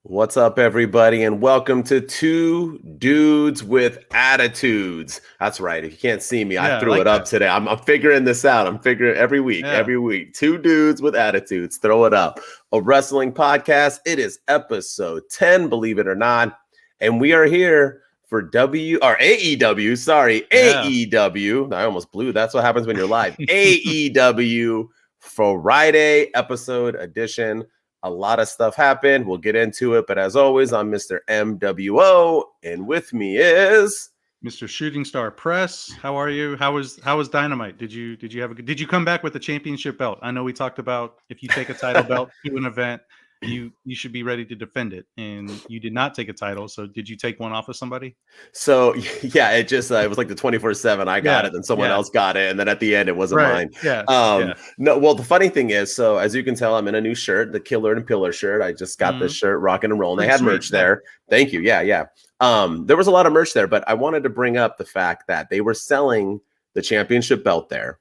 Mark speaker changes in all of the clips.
Speaker 1: What's up, everybody, and welcome to Two Dudes with Attitudes. That's right. If you can't see me, I
Speaker 2: Yeah, I
Speaker 1: threw it
Speaker 2: like
Speaker 1: up
Speaker 2: that.
Speaker 1: today. I'm figuring this out. I'm figuring every week,
Speaker 2: Yeah.
Speaker 1: every week. Two Dudes with Attitudes. Throw it up. A wrestling podcast. It is episode 10, believe it or not. And we are here for AEW. Sorry,
Speaker 2: Yeah.
Speaker 1: AEW. I almost blew. That's what happens when you're live. AEW Friday episode edition. A lot of stuff happened. We'll get into it. But as always, I'm Mr. MWO. And with me is
Speaker 2: Mr. Shooting Star Press. How are you? How was Dynamite? Did you did you come back with the championship belt? I know we talked about if you take a title belt to an event, you should be ready to defend it. And you did not take a title. So did you take one off of somebody?
Speaker 1: so yeah, it was like the 24/7. I got
Speaker 2: Yeah.
Speaker 1: it, then someone
Speaker 2: Yeah.
Speaker 1: else got it, and then at the end it wasn't
Speaker 2: Right.
Speaker 1: mine.
Speaker 2: Yeah. Yeah.
Speaker 1: No, well, the funny thing is, so as you can tell, I'm in a new shirt, the Killer and Pillar shirt. I just got this shirt, rocking and rolling. They
Speaker 2: Pretty
Speaker 1: had
Speaker 2: sweet.
Speaker 1: merch there. Thank you. Yeah, yeah. There was a lot of merch there, but I wanted to bring up the fact that they were selling the championship belt there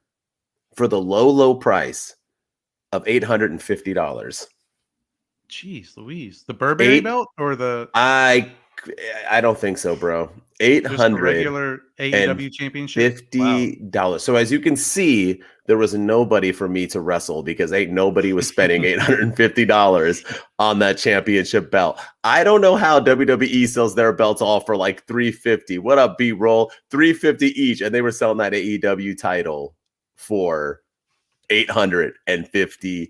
Speaker 1: for the low price of $850.
Speaker 2: Jeez Louise. The Burberry belt or the
Speaker 1: I don't think so, bro.
Speaker 2: just the regular AEW championship? Wow.
Speaker 1: $50. So as you can see, there was nobody for me to wrestle because ain't nobody was spending $850 on that championship belt. I don't know how WWE sells their belts all for like $350. What up, B-roll? $350 each, and they were selling that AEW title for $850,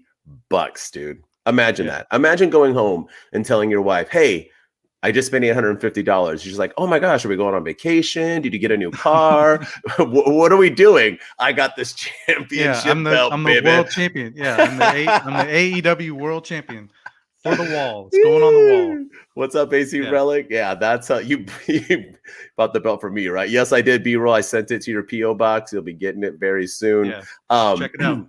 Speaker 1: dude. Imagine that. Imagine going home and telling your wife, "Hey, I just spent $850. She's like, "Oh my gosh, are we going on vacation? Did you get a new car? What are we doing? I got this championship belt,
Speaker 2: I'm
Speaker 1: baby.
Speaker 2: the world champion. Yeah, I'm the AEW world champion for the wall. It's going on the wall.
Speaker 1: What's up, AC Relic? Yeah, that's how you bought the belt for me, right? Yes, I did, B-roll. I sent it to your P.O. box. You'll be getting it very soon.
Speaker 2: Yeah, check it out.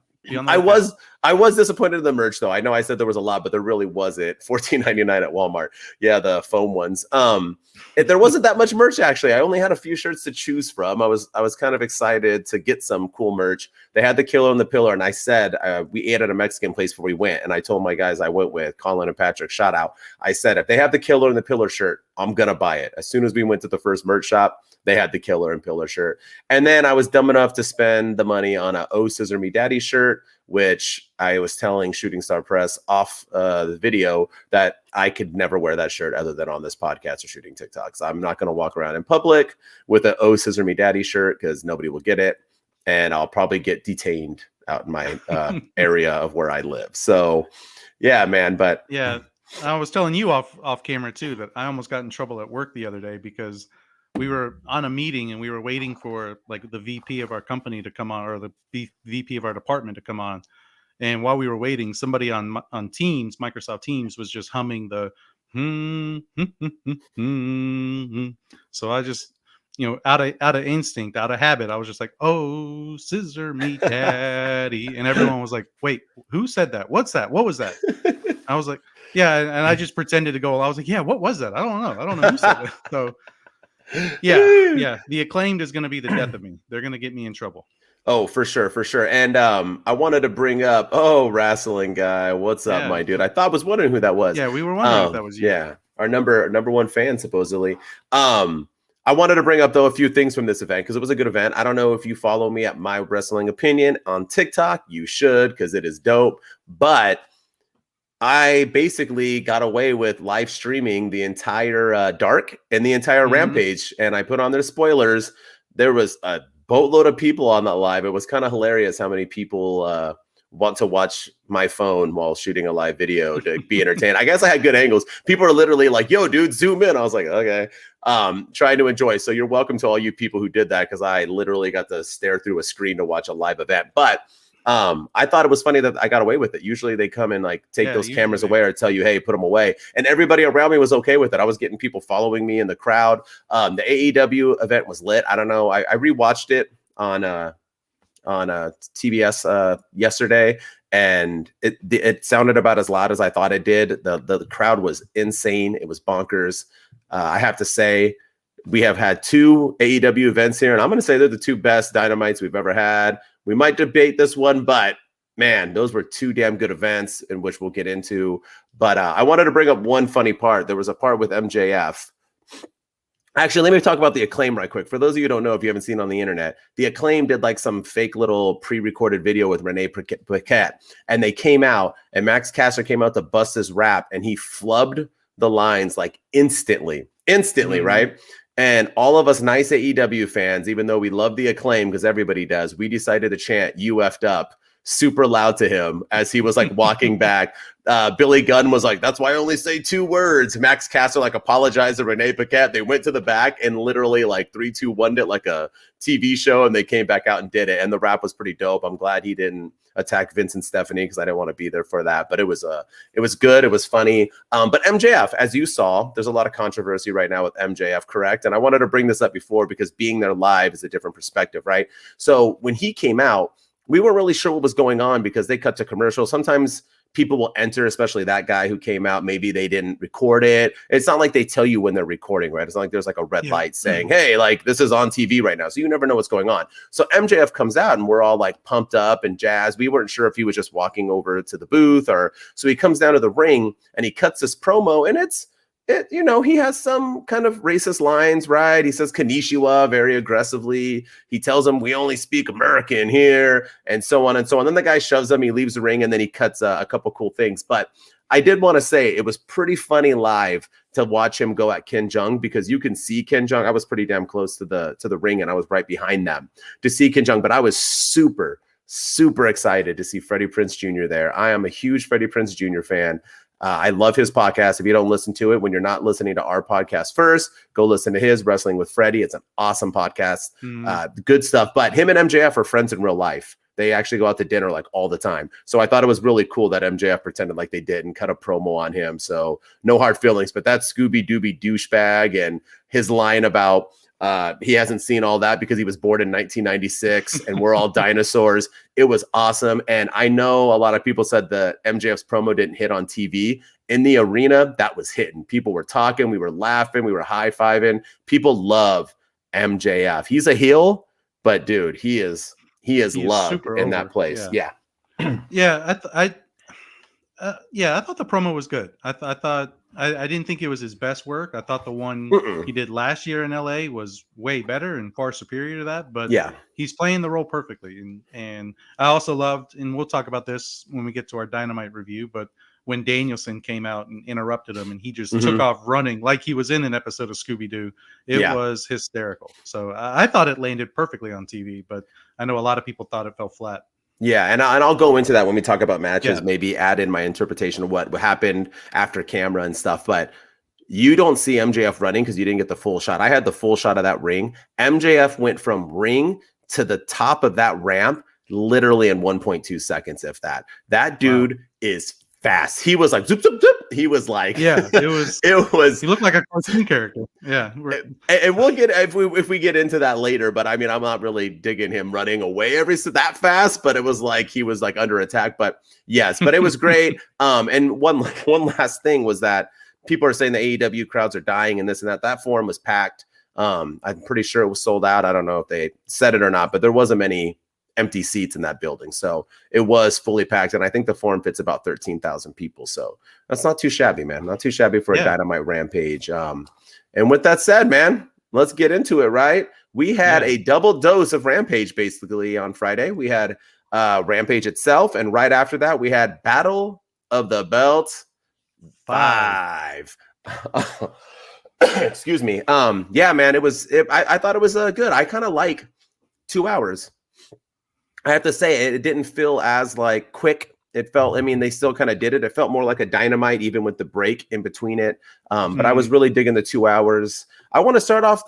Speaker 1: I was disappointed in the merch though. I know I said there was a lot, but there really wasn't. $14.99 at Walmart. Yeah, the foam ones. There wasn't that much merch actually. I only had a few shirts to choose from. I was kind of excited to get some cool merch. They had the Killer and the Pillar, and I said we ate at a Mexican place before we went, and I told my guys I went with Colin and Patrick. Shout out. I said if they have the Killer and the Pillar shirt, I'm gonna buy it. As soon as we went to the first merch shop, they had the Killer and Pillar shirt, and then I was dumb enough to spend the money on a "Oh Scissor Me Daddy" shirt, which I was telling Shooting Star Press off the video that I could never wear that shirt other than on this podcast or shooting TikToks. I'm not going to walk around in public with a "Oh Scissor Me Daddy" shirt because nobody will get it, and I'll probably get detained out in my area of where I live. So, yeah, man. But
Speaker 2: yeah, I was telling you off camera too that I almost got in trouble at work the other day because we were on a meeting and we were waiting for like the VP of our company to come on or the VP of our department to come on. And while we were waiting, somebody on Teams, Microsoft Teams, was just humming the So I just, out of instinct, out of habit, I was just like, "Oh, scissor me, daddy," and everyone was like, "Wait, who said that? What's that? What was that?" I was like, "Yeah," and I just pretended to go. I was like, "Yeah, what was that? I don't know who said it." So yeah, the Acclaimed is going to be the death of me. They're going to get me in trouble.
Speaker 1: Oh, for sure. And I wanted to bring up, wrestling guy, what's up, my dude? I was wondering who that was.
Speaker 2: Yeah, we were wondering if that was you.
Speaker 1: Yeah, our number one fan, supposedly. I wanted to bring up, though, a few things from this event because it was a good event. I don't know if you follow me at My Wrestling Opinion on TikTok. You should because it is dope. But I basically got away with live streaming the entire Dark and the entire Rampage, and I put on their spoilers. There was a boatload of people on that live. It was kind of hilarious how many people want to watch my phone while shooting a live video to be entertained. I guess I had good angles. People are literally like, "Yo, dude, zoom in." I was like, okay, trying to enjoy. So you're welcome to all you people who did that because I literally got to stare through a screen to watch a live event. But I thought it was funny that I got away with it. Usually they come and like take those cameras away or tell you, "Hey, put them away." And everybody around me was okay with it. I was getting people following me in the crowd. The AEW event was lit. I don't know. I rewatched it on TBS yesterday, and it sounded about as loud as I thought it did. The crowd was insane. It was bonkers. I have to say, we have had two AEW events here, and I'm going to say they're the two best Dynamites we've ever had. We might debate this one, but man, those were two damn good events in which we'll get into. But I wanted to bring up one funny part. There was a part with MJF. Actually, let me talk about the Acclaim right quick. For those of you who don't know, if you haven't seen on the internet, the Acclaim did like some fake little pre-recorded video with Renee Paquette, and they came out, and Max Caster came out to bust his rap, and he flubbed the lines like instantly, right? And all of us nice AEW fans, even though we love the Acclaim because everybody does, we decided to chant "You effed up" super loud to him as he was like walking back. Billy Gunn was like, "That's why I only say 2 words." Max Caster like apologized to Renee Paquette. They went to the back and literally like 3, 2, 1'd it like a TV show, and they came back out and did it. And the rap was pretty dope. I'm glad he didn't attack Vince and Stephanie because I didn't want to be there for that. But it was good. It was funny. But MJF, as you saw, there's a lot of controversy right now with MJF, correct? And I wanted to bring this up before because being there live is a different perspective, right? So when he came out, we weren't really sure what was going on because they cut to commercial. Sometimes people will enter, especially that guy who came out. Maybe they didn't record it. It's not like they tell you when they're recording, right? It's not like there's like a red light saying, hey, like this is on TV right now. So you never know what's going on. So MJF comes out and we're all like pumped up and jazzed. We weren't sure if he was just walking over to the booth or so he comes down to the ring and he cuts this promo and he has some kind of racist lines, right? He says Konnichiwa very aggressively. He tells him we only speak American here and so on and so on. Then the guy shoves him, he leaves the ring, and then he cuts a couple cool things. But I did want to say it was pretty funny live to watch him go at Ken Jeong because you can see Ken Jeong. I was pretty damn close to the ring and I was right behind them to see Ken Jeong, but I was super excited to see Freddie Prinze Jr. there. I am a huge Freddie Prinze Jr. fan. I love his podcast. If you don't listen to it, when you're not listening to our podcast first, go listen to his Wrestling with Freddie. It's an awesome podcast. Good stuff. But him and MJF are friends in real life. They actually go out to dinner like all the time. So I thought it was really cool that MJF pretended like they did and cut a promo on him. So no hard feelings. But that Scooby Dooby douchebag and his line about he hasn't seen all that because he was born in 1996 and we're all dinosaurs. It was awesome. And I know a lot of people said that MJF's promo didn't hit on TV. In the arena, that was hitting. People were talking. We were laughing. We were high-fiving. People love MJF. He's a heel, but dude, he is loved in that place. Yeah.
Speaker 2: I thought the promo was good. I thought I didn't think it was his best work. I thought the one he did last year in LA was way better and far superior to that. But yeah, he's playing the role perfectly. And I also loved, and we'll talk about this when we get to our Dynamite review, but when Danielson came out and interrupted him and he just took off running like he was in an episode of Scooby-Doo, it was hysterical. So I thought it landed perfectly on TV, but I know a lot of people thought it fell flat.
Speaker 1: Yeah, and I'll go into that when we talk about matches, maybe add in my interpretation of what happened after camera and stuff. But you don't see MJF running because you didn't get the full shot. I had the full shot of that ring. MJF went from ring to the top of that ramp literally in 1.2 seconds, if that. That dude is fast. He was like zoop zoop zoop. He was like it was
Speaker 2: he looked like a cartoon character. Yeah.
Speaker 1: And we'll get if we get into that later, but I mean I'm not really digging him running away that fast, but it was like he was like under attack. But yes, but it was great. And one last thing was that people are saying the AEW crowds are dying and this and that. That forum was packed. I'm pretty sure it was sold out. I don't know if they said it or not, but there wasn't many empty seats in that building. So it was fully packed. And I think the forum fits about 13,000 people. So that's not too shabby, man. Not too shabby for a Dynamite Rampage. And with that said, man, let's get into it, right? We had a double dose of Rampage basically on Friday. We had Rampage itself. And right after that, we had Battle of the Belt 5. Excuse me. Yeah, man, I thought it was good. I kind of like 2 hours. I have to say it didn't feel as like quick. It felt, I mean, they still kind of did it. It felt more like a Dynamite, even with the break in between it. But I was really digging the 2 hours. I want to start off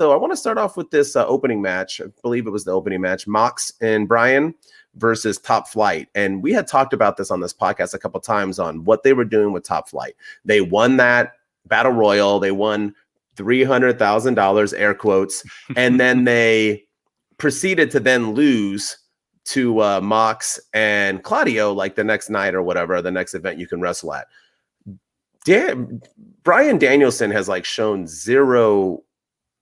Speaker 1: with this opening match. I believe it was the opening match, Mox and Brian versus Top Flight. And we had talked about this on this podcast a couple times on what they were doing with Top Flight. They won that Battle Royal. They won $300,000, air quotes. And then they proceeded to then lose to Mox and Claudio like the next night or whatever, the next event you can wrestle at. Brian Danielson has like shown zero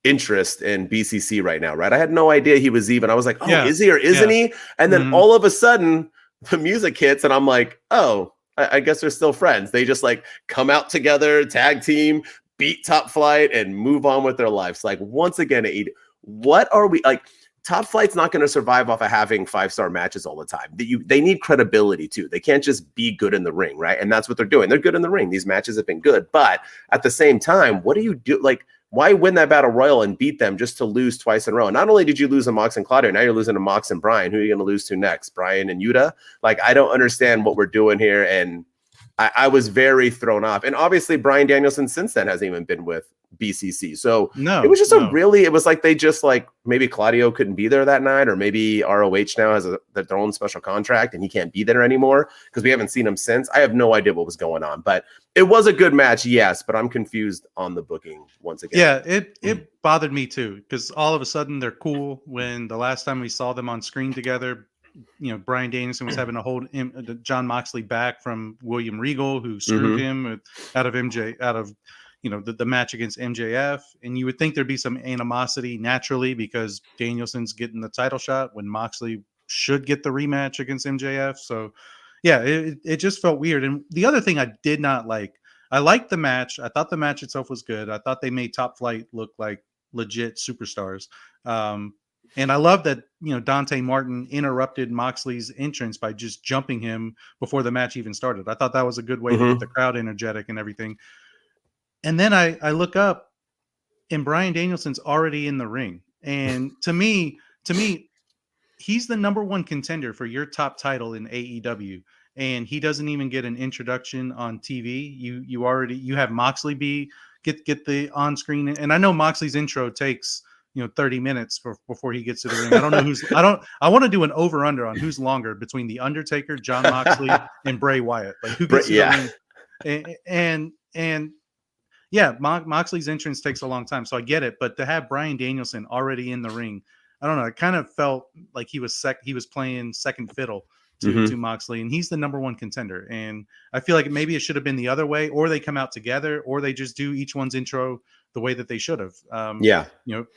Speaker 1: interest in BCC right now, right? I had no idea he was even. I was like, is he or isn't he? And then all of a sudden, the music hits, and I'm like, oh, I guess they're still friends. They just like come out together, tag team, beat Top Flight, and move on with their lives. Like once again, what are we like? Top Flight's not going to survive off of having 5-star matches all the time. They need credibility too. They can't just be good in the ring, right? And that's what they're doing. They're good in the ring. These matches have been good, but at the same time, what do you do? Like, why win that battle royal and beat them just to lose twice in a row? And not only did you lose to Mox and Claudio, now you're losing to Mox and Brian. Who are you going to lose to next? Brian and Yuta? Like, I don't understand what we're doing here. And I was very thrown off. And obviously, Brian Danielson since then hasn't even been with BCC. So it was just it was like they just like maybe Claudio couldn't be there that night, or maybe ROH now has their own special contract and he can't be there anymore because we haven't seen him since. I have no idea what was going on, but it was a good match, yes, but I'm confused on the booking once again.
Speaker 2: Yeah, it bothered me too because all of a sudden they're cool when the last time we saw them on screen together, Brian Danielson was having to hold John Moxley back from William Regal, who screwed him out of the match against MJF. And you would think there'd be some animosity naturally because Danielson's getting the title shot when Moxley should get the rematch against MJF. So yeah, it just felt weird. And the other thing I did not like, I liked the match. I thought the match itself was good. I thought they made Top Flight look like legit superstars. And I love that, Dante Martin interrupted Moxley's entrance by just jumping him before the match even started. I thought that was a good way to get the crowd energetic and everything. And then I look up and Brian Danielson's already in the ring. And to me, he's the number one contender for your top title in AEW. And he doesn't even get an introduction on TV. You have Moxley get the on screen. And I know Moxley's intro takes 30 minutes before he gets to the ring. I don't know I want to do an over under on who's longer between the Undertaker, John Moxley, and Bray Wyatt. Like who gets to the ring? And yeah, Moxley's entrance takes a long time, so I get it. But to have Brian Danielson already in the ring, I don't know. It kind of felt like he was playing second fiddle to Moxley, and he's the number one contender. And I feel like maybe it should have been the other way, or they come out together, or they just do each one's intro the way that they should have.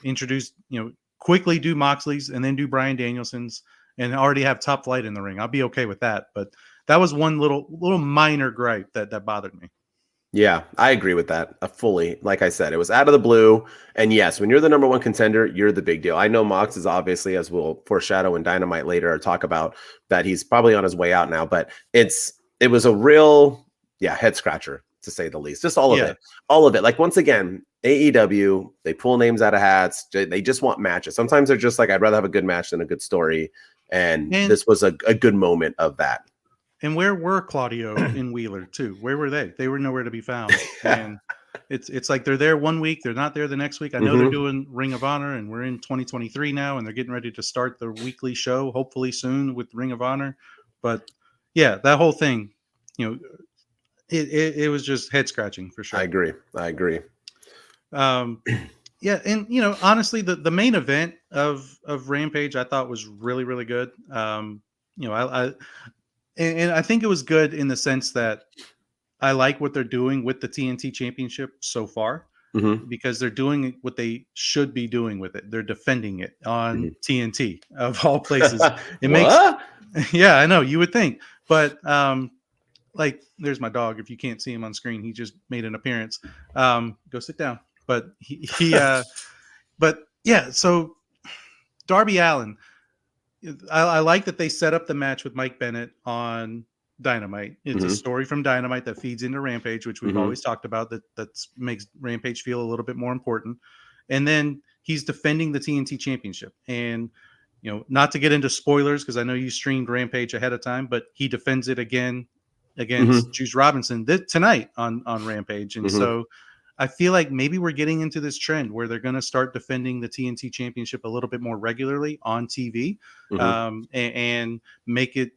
Speaker 2: Introduce, quickly do Moxley's and then do Brian Danielson's and already have Top Flight in the ring. I'll be okay with that. But that was one little minor gripe that bothered me.
Speaker 1: Yeah, I agree with that fully. Like I said, it was out of the blue. And yes, when you're the number one contender, you're the big deal. I know Mox is obviously, as we'll foreshadow in Dynamite later or talk about, that he's probably on his way out now. But it was a real, head scratcher, to say the least. Just all of it. All of it. Like, once again, AEW, they pull names out of hats. They just want matches. Sometimes they're just like, I'd rather have a good match than a good story. And this was a good moment of that.
Speaker 2: And where were Claudio and Wheeler too? Where were they? They were nowhere to be found. And it's like they're there one week, they're not there the next week. I know they're doing Ring of Honor, and we're in 2023 now, and they're getting ready to start the weekly show, hopefully soon, with Ring of Honor. But yeah, that whole thing, it was just head scratching for sure.
Speaker 1: I agree.
Speaker 2: Yeah, and honestly, the main event of Rampage I thought was really, really good. And I think it was good in the sense that I like what they're doing with the TNT Championship so far, because they're doing what they should be doing with it. They're defending it on TNT, of all places. It makes, yeah, I know, you would think, but like, there's my dog. If you can't see him on screen, he just made an appearance. Go sit down. But but yeah, so Darby Allin. I like that they set up the match with Mike Bennett on Dynamite. It's a story from Dynamite that feeds into Rampage, which we've always talked about. That makes Rampage feel a little bit more important. And then he's defending the TNT Championship. And not to get into spoilers, because I know you streamed Rampage ahead of time, but he defends it again against Juice Robinson tonight on Rampage. And so I feel like maybe we're getting into this trend where they're going to start defending the TNT Championship a little bit more regularly on TV, and make it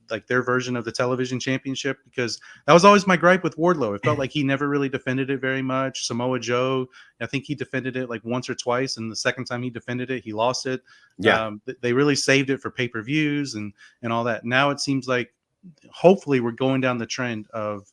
Speaker 2: like their version of the television championship, because that was always my gripe with Wardlow. It felt like he never really defended it very much. Samoa Joe, I think he defended it like once or twice, and the second time he defended it, he lost it. They really saved it for pay-per-views and all that. Now it seems like hopefully we're going down the trend of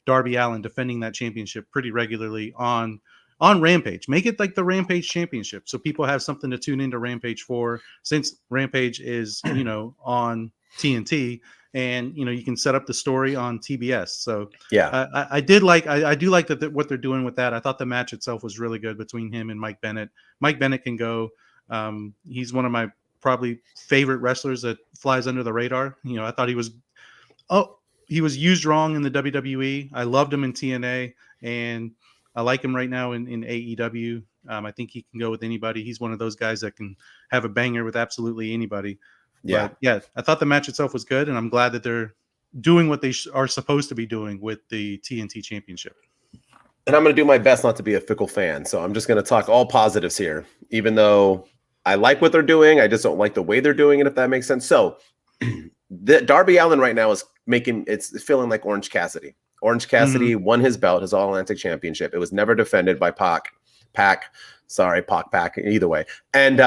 Speaker 2: Darby Allin defending that championship pretty regularly on on Rampage. Make it like the Rampage Championship, so people have something to tune into Rampage for. Since Rampage is, on TNT, and you can set up the story on TBS. So
Speaker 1: Yeah.
Speaker 2: I do like that what they're doing with that. I thought the match itself was really good between him and Mike Bennett. Mike Bennett can go. He's one of my probably favorite wrestlers that flies under the radar. I thought he was used wrong in the WWE. I loved him in TNA, and I like him right now in AEW. I think he can go with anybody. He's one of those guys that can have a banger with absolutely anybody.
Speaker 1: Yeah.
Speaker 2: But yeah, I thought the match itself was good, and I'm glad that they're doing what they are supposed to be doing with the TNT Championship.
Speaker 1: And I'm going to do my best not to be a fickle fan. So I'm just going to talk all positives here, even though I like what they're doing. I just don't like the way they're doing it, if that makes sense. So Darby Allin right now is it's feeling like Orange Cassidy. Orange Cassidy won his belt, his All-Atlantic Championship. It was never defended by Pac, either way. And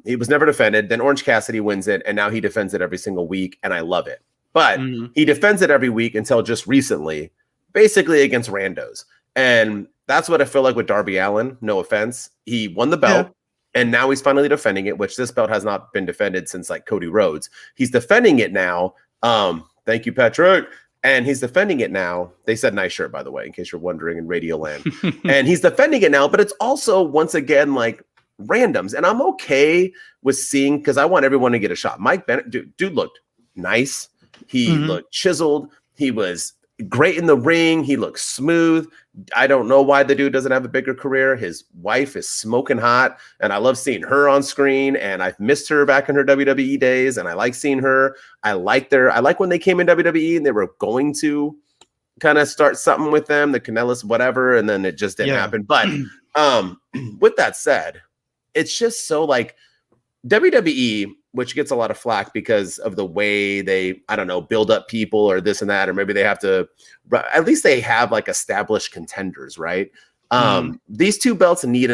Speaker 1: it was never defended. Then Orange Cassidy wins it, and now he defends it every single week, and I love it. But he defends it every week until just recently, basically against randos. And that's what I feel like with Darby Allin. No offense. He won the belt, and now he's finally defending it, which this belt has not been defended since like Cody Rhodes. He's defending it now. Thank you, Patrick. And he's defending it now. They said nice shirt, by the way, in case you're wondering in Radio Land. And he's defending it now, but it's also, once again, like randoms. And I'm okay with seeing, because I want everyone to get a shot. Mike Bennett, dude looked nice. He looked chiseled. He was great in the ring. He looks smooth. I don't know why the dude doesn't have a bigger career. His wife is smoking hot, and I love seeing her on screen, and I've missed her back in her WWE days, and I like seeing her. I like when they came in WWE and they were going to kind of start something with them, the Canellis, whatever, and then it just didn't happen. But with that said, it's just so like WWE, which gets a lot of flack because of the way they, I don't know, build up people or this and that, or maybe they have to, at least they have like established contenders, right? These two belts need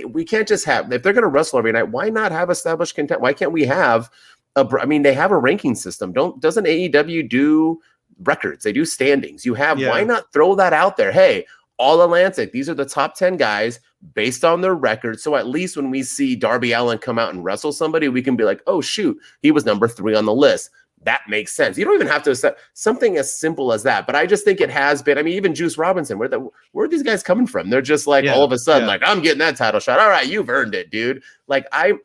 Speaker 1: we can't just have, if they're going to wrestle every night, why not have established content? Why can't we have they have a ranking system. Doesn't AEW do records? They do standings. Why not throw that out there? Hey, All Atlantic, these are the top 10 guys based on their record. So at least when we see Darby Allin come out and wrestle somebody, we can be like, oh, shoot, he was number 3 on the list. That makes sense. You don't even have to set something as simple as that. But I just think it has been. I mean, even Juice Robinson, where are these guys coming from? They're just like all of a sudden, like, I'm getting that title shot. All right, you've earned it, dude. Like I've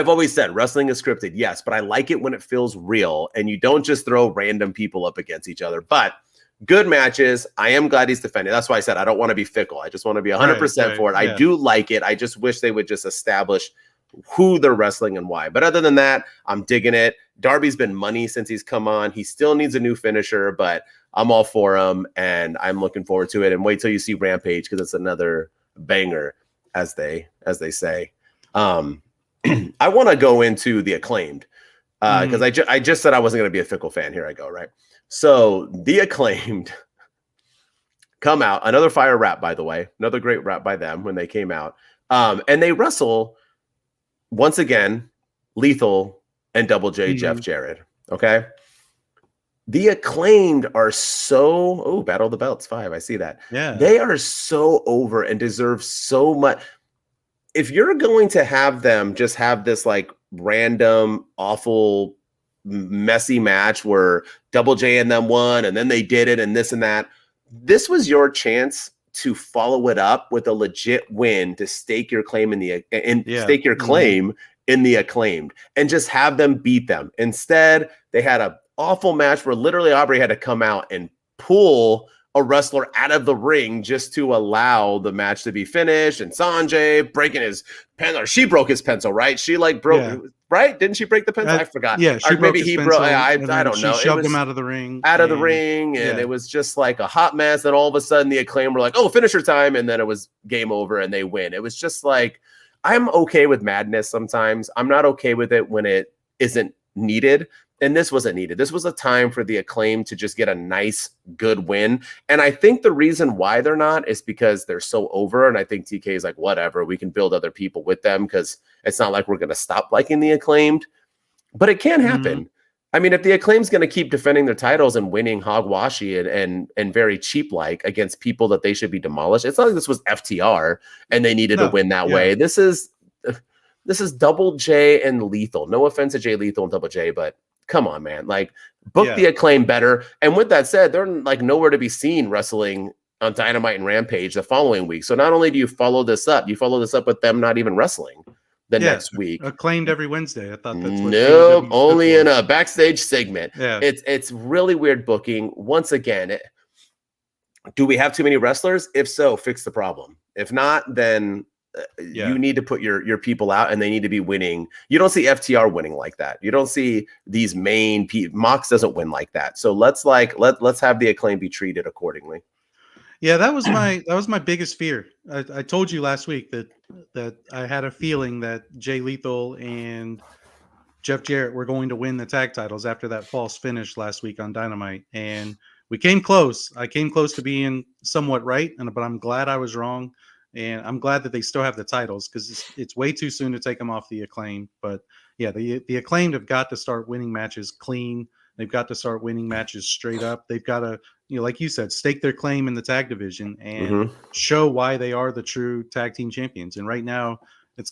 Speaker 1: always said wrestling is scripted, yes, but I like it when it feels real and you don't just throw random people up against each other. But good matches. I am glad he's defending. That's why I said I don't want to be fickle. I just want to be 100% for it. I do like it. I just wish they would just establish who they're wrestling and why. But other than that, I'm digging it. Darby's been money since he's come on. He still needs a new finisher, but I'm all for him, and I'm looking forward to it. And wait till you see Rampage, because it's another banger, as they say. I want to go into the Acclaimed because I just said I wasn't going to be a fickle fan. Here I go, right? So the Acclaimed come out, another fire rap, by the way, another great rap by them when they came out. And they wrestle once again, Lethal and Double J, Jeff Jarrett. Okay. The Acclaimed are so, Battle of the Belts 5. I see that.
Speaker 2: Yeah.
Speaker 1: They are so over and deserve so much. If you're going to have them just have this like random, awful, messy match where Double J and them won and then they did it and this and that, this was your chance to follow it up with a legit win to stake your claim in the Acclaimed and just have them beat them. Instead, they had an awful match where literally Aubrey had to come out and pull a wrestler out of the ring just to allow the match to be finished. And Sanjay breaking his pencil, or she broke his pencil, right? She like broke, right? Didn't she break the pencil? I forgot.
Speaker 2: Yeah, she broke his pencil,
Speaker 1: I don't know.
Speaker 2: She shoved him out of the ring.
Speaker 1: And it was just like a hot mess. And all of a sudden the Acclaim were like, oh, finisher time. And then it was game over and they win. It was just like, I'm okay with madness sometimes. I'm not okay with it when it isn't needed. And this wasn't needed. This was a time for the Acclaim to just get a nice, good win. And I think the reason why they're not is because they're so over. And I think TK is like, whatever, we can build other people with them because it's not like we're going to stop liking the Acclaimed. But it can happen. I mean, if the Acclaim's going to keep defending their titles and winning hogwashy and very cheap like against people that they should be demolished, it's not like this was FTR and they needed to
Speaker 2: No,
Speaker 1: win that
Speaker 2: yeah.
Speaker 1: way. This is Double J and Lethal. No offense to Jay Lethal and Double J, but come on, man. Like, book the Acclaim better. And with that said, they're like nowhere to be seen wrestling on Dynamite and Rampage the following week. So not only do you follow this up, you follow this up with them not even wrestling the next week.
Speaker 2: Acclaimed every Wednesday. I thought that's what
Speaker 1: nope,
Speaker 2: AEW
Speaker 1: only in a backstage segment.
Speaker 2: Yeah,
Speaker 1: it's really weird booking. Once again, do we have too many wrestlers? If so, fix the problem. If not, then you need to put your people out, and they need to be winning. You don't see FTR winning like that. You don't see these main Mox doesn't win like that. So let's have the Acclaim be treated accordingly.
Speaker 2: Yeah, that was my biggest fear. I told you last week that I had a feeling that Jay Lethal and Jeff Jarrett were going to win the tag titles after that false finish last week on Dynamite, and we came close. I came close to being somewhat right, but I'm glad I was wrong, and I'm glad that they still have the titles because it's way too soon to take them off the Acclaimed. But yeah, the Acclaimed have got to start winning matches clean. They've got to start winning matches straight up. They've got to, like you said, stake their claim in the tag division and show why they are the true tag team champions. And right now,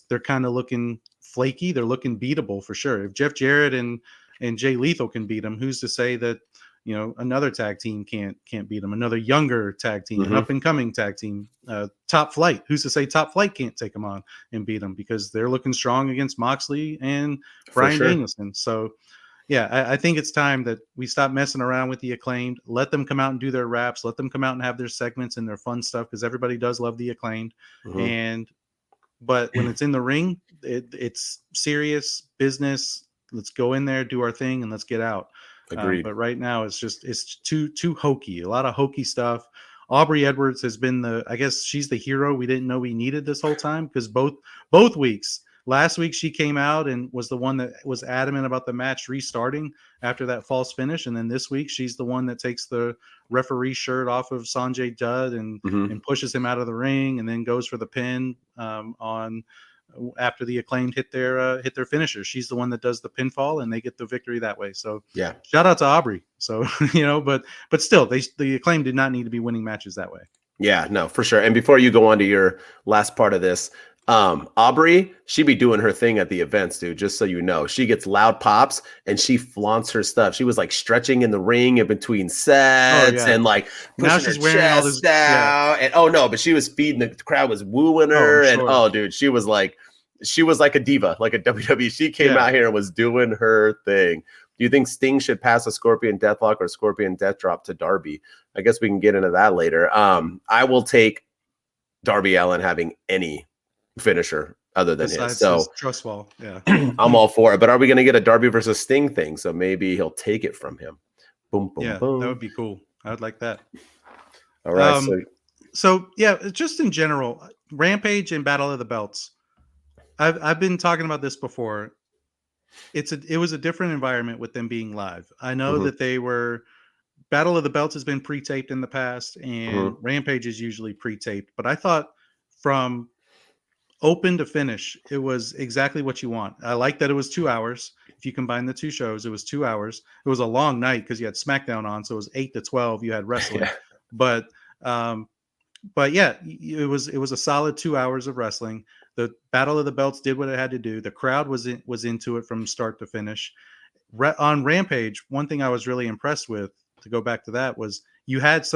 Speaker 2: they're kind of looking flaky. They're looking beatable for sure. If Jeff Jarrett and Jay Lethal can beat them, who's to say that another tag team can't beat them? Another younger tag team, an up and coming tag team, Top Flight. Who's to say Top Flight can't take them on and beat them because they're looking strong against Moxley and Bryan Danielson. So. Yeah, I think it's time that we stop messing around with the Acclaimed. Let them come out and do their raps. Let them come out and have their segments and their fun stuff because everybody does love the Acclaimed. But when it's in the ring, it's serious business. Let's go in there, do our thing, and let's get out. But right now, it's too hokey. A lot of hokey stuff. Aubrey Edwards has been I guess she's the hero we didn't know we needed this whole time because both weeks. Last week, she came out and was the one that was adamant about the match restarting after that false finish. And then this week, she's the one that takes the referee shirt off of Sanjay Dutt and pushes him out of the ring and then goes for the pin after the Acclaimed hit their finisher. She's the one that does the pinfall and they get the victory that way. So yeah, shout out to Aubrey. So, but still, the Acclaimed did not need to be winning matches that way.
Speaker 1: Yeah, no, for sure. And before you go on to your last part of this, Aubrey, she be doing her thing at the events, dude, just so you know. She gets loud pops and she flaunts her stuff. She was like stretching in the ring in between sets and like
Speaker 2: now she's wearing all this
Speaker 1: out. And but she was feeding, the crowd was wooing her. And dude, she was like a diva, like a WWE. She came out here and was doing her thing. Do you think Sting should pass a Scorpion Deathlock or Scorpion Death Drop to Darby? I guess we can get into that later. I will take Darby Allin having any finisher other than his. So
Speaker 2: trust fall. Yeah.
Speaker 1: I'm all for it. But are we going to get a Darby versus Sting thing? So maybe he'll take it from him. Boom, boom, boom.
Speaker 2: That would be cool. I would like that.
Speaker 1: All right.
Speaker 2: So yeah, just in general, Rampage and Battle of the Belts. I've been talking about this before. It was a different environment with them being live. I know that they were Battle of the Belts has been pre-taped in the past, and Rampage is usually pre-taped. But I thought from open to finish, it was exactly what you want. I like that it was 2 hours. If you combine the two shows, it was 2 hours. It was a long night because you had SmackDown on, so it was 8 to 12. You had wrestling, but yeah, it was a solid 2 hours of wrestling. The Battle of the Belts did what it had to do. The crowd was into it from start to finish. On Rampage, one thing I was really impressed with, to go back to that, was you had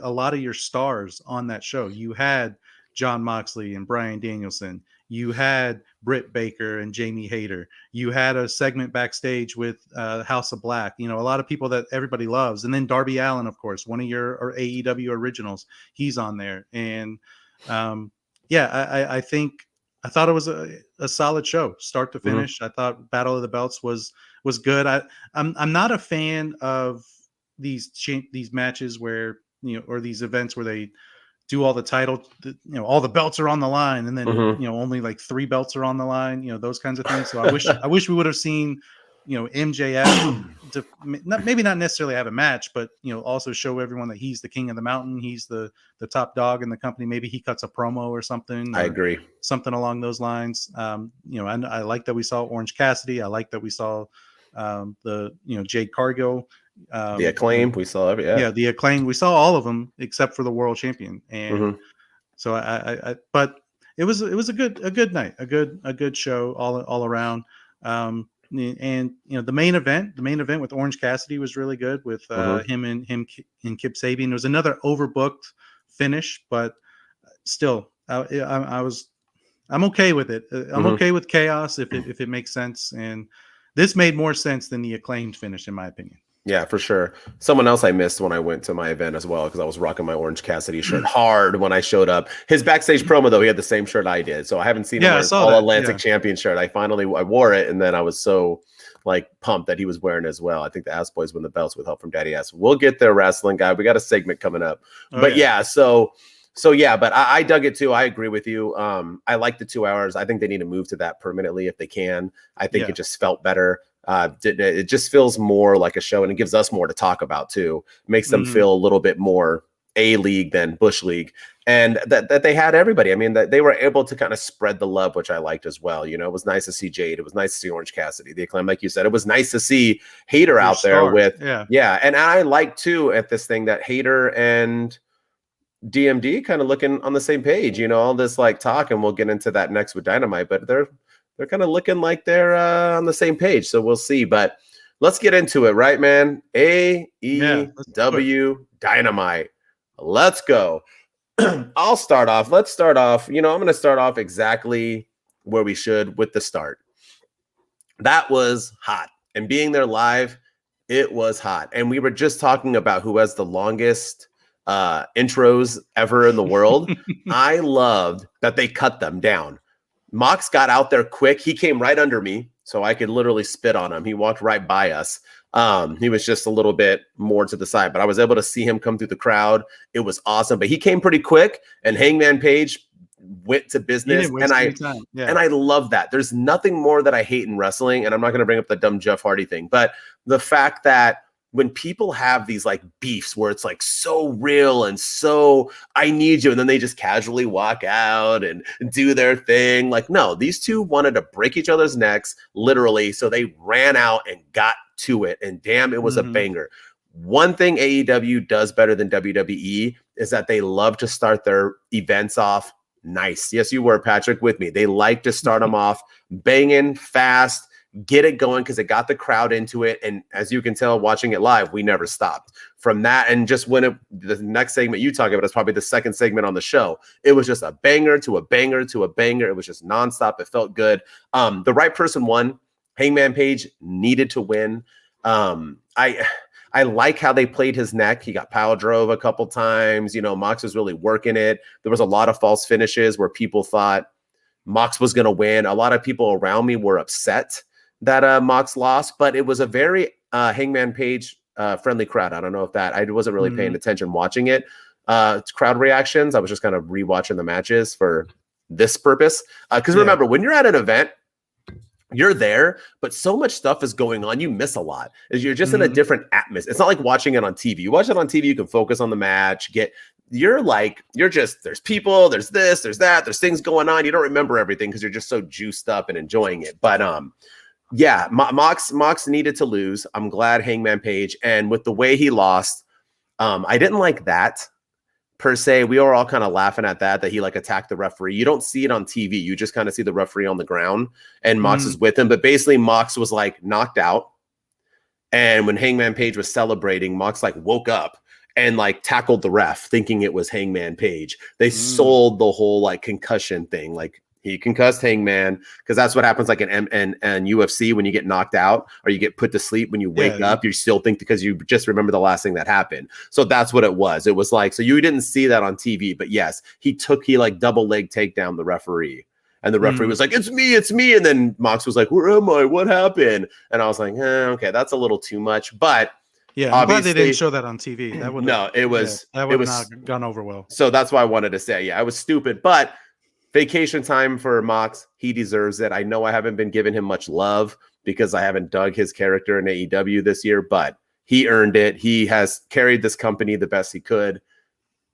Speaker 2: a lot of your stars on that show. You had Jon Moxley and Bryan Danielson. You had Britt Baker and Jamie Hayter. You had a segment backstage with House of Black. A lot of people that everybody loves. And then Darby Allin, of course, one of your AEW originals. He's on there. And I think I thought it was a solid show, start to finish. I thought Battle of the Belts was good. I'm not a fan of these matches where or these events where they do all the title, all the belts are on the line, and then only like 3 belts are on the line, those kinds of things. So I wish we would have seen MJF to maybe not necessarily have a match, but also show everyone that he's the king of the mountain, he's the top dog in the company. Maybe he cuts a promo or something.
Speaker 1: I agree,
Speaker 2: something along those lines. I like that we saw Orange Cassidy. I like that we saw the Jade Cargill,
Speaker 1: The Acclaim, we saw every
Speaker 2: the Acclaim. We saw all of them except for the world champion, and so but it was a good night, a good show all around. And the main event with Orange Cassidy was really good with him and Kip Sabian. There was another overbooked finish, but still, I'm okay with it. I'm okay with chaos if it makes sense, and this made more sense than the Acclaimed finish, in my opinion.
Speaker 1: Yeah, for sure. Someone else I missed when I went to my event as well, because I was rocking my Orange Cassidy shirt hard when I showed up. His backstage promo, though, he had the same shirt I did. So I haven't seen him wear his All Atlantic Champion shirt. I wore it, and then I was so pumped that he was wearing it as well. I think the Ass Boys win the belts with help from Daddy Ass. We'll get there, wrestling guy. We got a segment coming up. But but I dug it too. I agree with you. I like the 2 hours. I think they need to move to that permanently if they can. I think it just felt better. It just feels more like a show, and it gives us more to talk about too. Makes them feel a little bit more A-League than Bush League, and that they had everybody. I mean, that they were able to kind of spread the love, which I liked as well. It was nice to see Jade. It was nice to see Orange Cassidy, the Acclaim, like you said. It was nice to see Hater out there with and I like too at this thing that Hater and DMD kind of looking on the same page. All this talk, and we'll get into that next with Dynamite, but they're kind of looking like they're on the same page. So we'll see. But let's get into it, right, man? AEW Dynamite. Let's go. I'll start off. Let's start off. I'm going to start off exactly where we should with the start. That was hot. And being there live, it was hot. And we were just talking about who has the longest intros ever in the world. I loved that they cut them down. Mox got out there quick. He came right under me, so I could literally spit on him. He walked right by us. He was just a little bit more to the side, but I was able to see him come through the crowd. It was awesome, but he came pretty quick, and Hangman Page went to business, and I love that. There's nothing more that I hate in wrestling, and I'm not going to bring up the dumb Jeff Hardy thing, but the fact that when people have these beefs where it's so real and so I need you, and then they just casually walk out and do their thing. No, these two wanted to break each other's necks, literally. So they ran out and got to it. And damn, it was a banger. One thing AEW does better than WWE is that they love to start their events off nice. Yes, you were, Patrick, with me. They like to start them off banging fast, get it going, because it got the crowd into it. And as you can tell, watching it live, we never stopped from that. And just when the next segment you talk about is probably the second segment on the show, it was just a banger to a banger to a banger. It was just nonstop. It felt good. The right person won. Hangman Page needed to win. I like how they played his neck. He got power drove a couple times. Mox was really working it. There was a lot of false finishes where people thought Mox was going to win. A lot of people around me were upset that Mox lost, but it was a very Hangman Page friendly crowd. I don't know if I wasn't really paying attention watching it. Crowd reactions. I was just kind of rewatching the matches for this purpose. Because remember, when you're at an event, you're there, but so much stuff is going on. You miss a lot. You're just in a different atmosphere. It's not like watching it on TV. You watch it on TV, you can focus on the match. There's people, there's this, there's that, there's things going on. You don't remember everything because you're just so juiced up and enjoying it. But Mox needed to lose. I'm glad Hangman Page, and with the way he lost, I didn't like that per se. We were all kind of laughing at that he attacked the referee. You don't see it on TV. You just kind of see the referee on the ground, and Mox is with him. But basically, Mox was knocked out, and when Hangman Page was celebrating, Mox woke up and tackled the ref, thinking it was Hangman Page. They sold the whole concussion thing, he concussed Hangman, because that's what happens in UFC when you get knocked out or you get put to sleep. When you wake up, you still think because you just remember the last thing that happened. So that's what it was. It was so you didn't see that on TV, but yes, he double leg takedown the referee. And the referee was like, it's me. And then Mox was like, where am I? What happened? And I was like, okay, that's a little too much. But
Speaker 2: yeah, I'm glad they didn't show that on TV. That would not gone over well.
Speaker 1: So that's why I wanted to say, I was stupid, but vacation time for Mox. He deserves it. I know I haven't been giving him much love because I haven't dug his character in AEW this year, but he earned it. He has carried this company the best he could.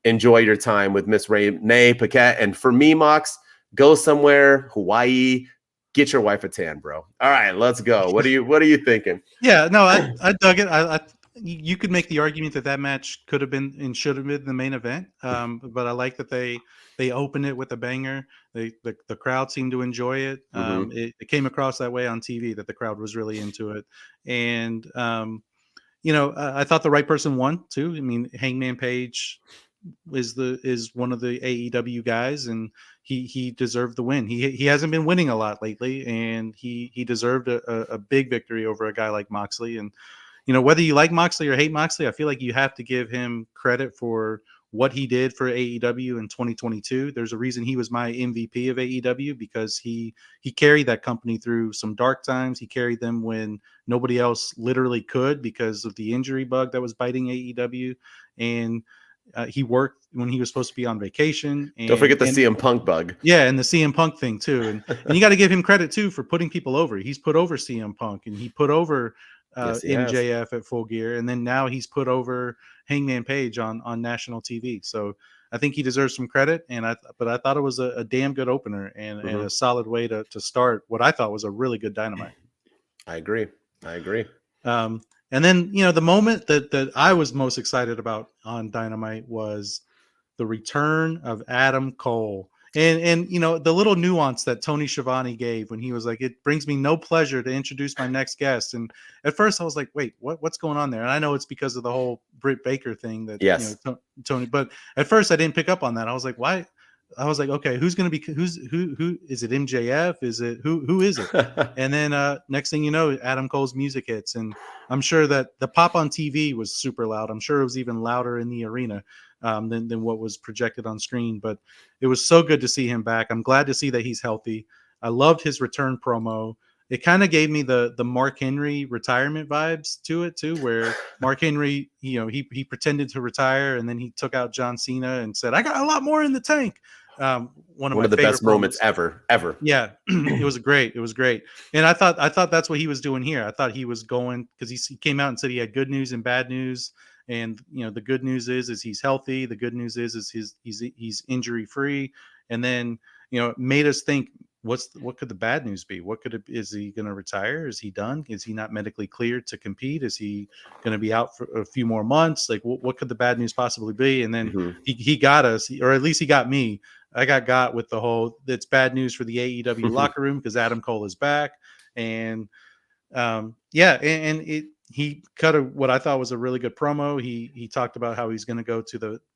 Speaker 1: Enjoy your time with Miss Renee Paquette. And for me, Mox, go somewhere, Hawaii, Get your wife a tan, bro. All right, let's go. What are you thinking?
Speaker 2: Yeah, no, I dug it. You could make the argument that that match could have been and should have been the main event. But I like that they opened it with a banger. The crowd seemed to enjoy it.
Speaker 1: Mm-hmm.
Speaker 2: It came across that way on TV that the crowd was really into it. And I thought the right person won too. I mean, Hangman Page is one of the AEW guys, and he deserved the win. He hasn't been winning a lot lately, and he deserved a big victory over a guy like Moxley. And whether you like Moxley or hate Moxley, I feel like you have to give him credit for what he did for AEW in 2022. There's a reason he was my MVP of AEW, because he carried that company through some dark times. He carried them when nobody else literally could because of the injury bug that was biting AEW, and he worked when he was supposed to be on vacation. And
Speaker 1: Don't forget the CM Punk bug.
Speaker 2: Yeah, and the CM Punk thing too, and you got to give him credit too for putting people over. He's put over CM Punk, and he put over
Speaker 1: Yes, he
Speaker 2: MJF at Full Gear, and then now he's put over Hangman Page on national TV. So I think he deserves some credit, but I thought it was a damn good opener and a solid way to start what I thought was a really good Dynamite.
Speaker 1: I agree.
Speaker 2: And then, the moment that I was most excited about on Dynamite was the return of Adam Cole. And the little nuance that Tony Schiavone gave when he was like, "It brings me no pleasure to introduce my next guest." And at first I was like, wait, what's going on there? And I know it's because of the whole Britt Baker thing that,
Speaker 1: yes.
Speaker 2: Tony, but at first I didn't pick up on that. I was like, why? I was like, okay, who is it? MJF? Is it who is it? And then next thing you know, Adam Cole's music hits, and I'm sure that the pop on TV was super loud. I'm sure it was even louder in the arena than what was projected on screen. But it was so good to see him back. I'm glad to see that he's healthy. I loved his return promo. It kind of gave me the Mark Henry retirement vibes to it too, where Mark Henry, he pretended to retire, and then he took out John Cena and said, "I got a lot more in the tank." One of
Speaker 1: the best moments ever.
Speaker 2: Yeah, it was great. It was great. And I thought that's what he was doing here. I thought he was going, because he came out and said he had good news and bad news. And the good news is he's healthy. The good news is he's injury free. And then it made us think, what could the bad news be? Is he going to retire? Is he done? Is he not medically cleared to compete? Is he going to be out for a few more months? Like, what could the bad news possibly be? And then he got us, or at least he got me. I got with the whole, it's bad news for the AEW locker room because Adam Cole is back. And he cut what I thought was a really good promo. He talked about how he's going to go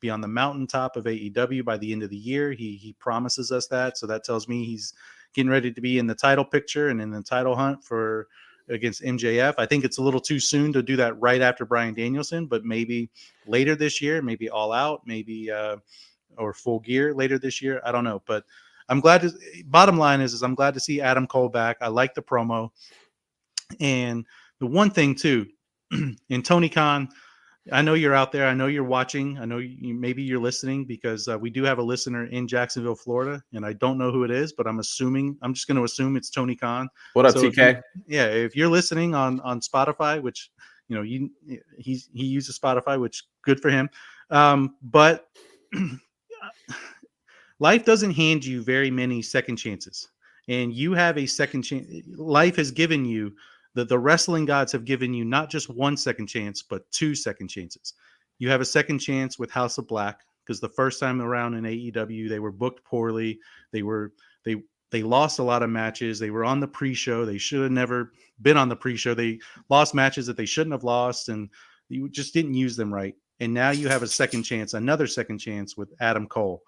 Speaker 2: be on the mountaintop of AEW by the end of the year. He promises us that. So that tells me he's getting ready to be in the title picture and in the title hunt against MJF. I think it's a little too soon to do that right after Bryan Danielson, but maybe later this year, maybe All Out, maybe or Full Gear later this year. I don't know, but I'm glad bottom line is I'm glad to see Adam Cole back. I like the promo. And the one thing too, and Tony Khan, I know you're out there. I know you're watching. I know maybe you're listening, because we do have a listener in Jacksonville, Florida, and I don't know who it is, but I'm just going to assume it's Tony Khan.
Speaker 1: What up, TK?
Speaker 2: If you're listening on Spotify, which he uses Spotify, which good for him. But life doesn't hand you very many second chances, and you have a second chance. Life has given you the wrestling gods have given you not just one second chance, but 2 second chances. You have a second chance with House of Black, because the first time around in AEW, they were booked poorly. They lost a lot of matches. They were on the pre-show. They should have never been on the pre-show. They lost matches that they shouldn't have lost, and you just didn't use them right. And now you have a second chance, another second chance with Adam Cole.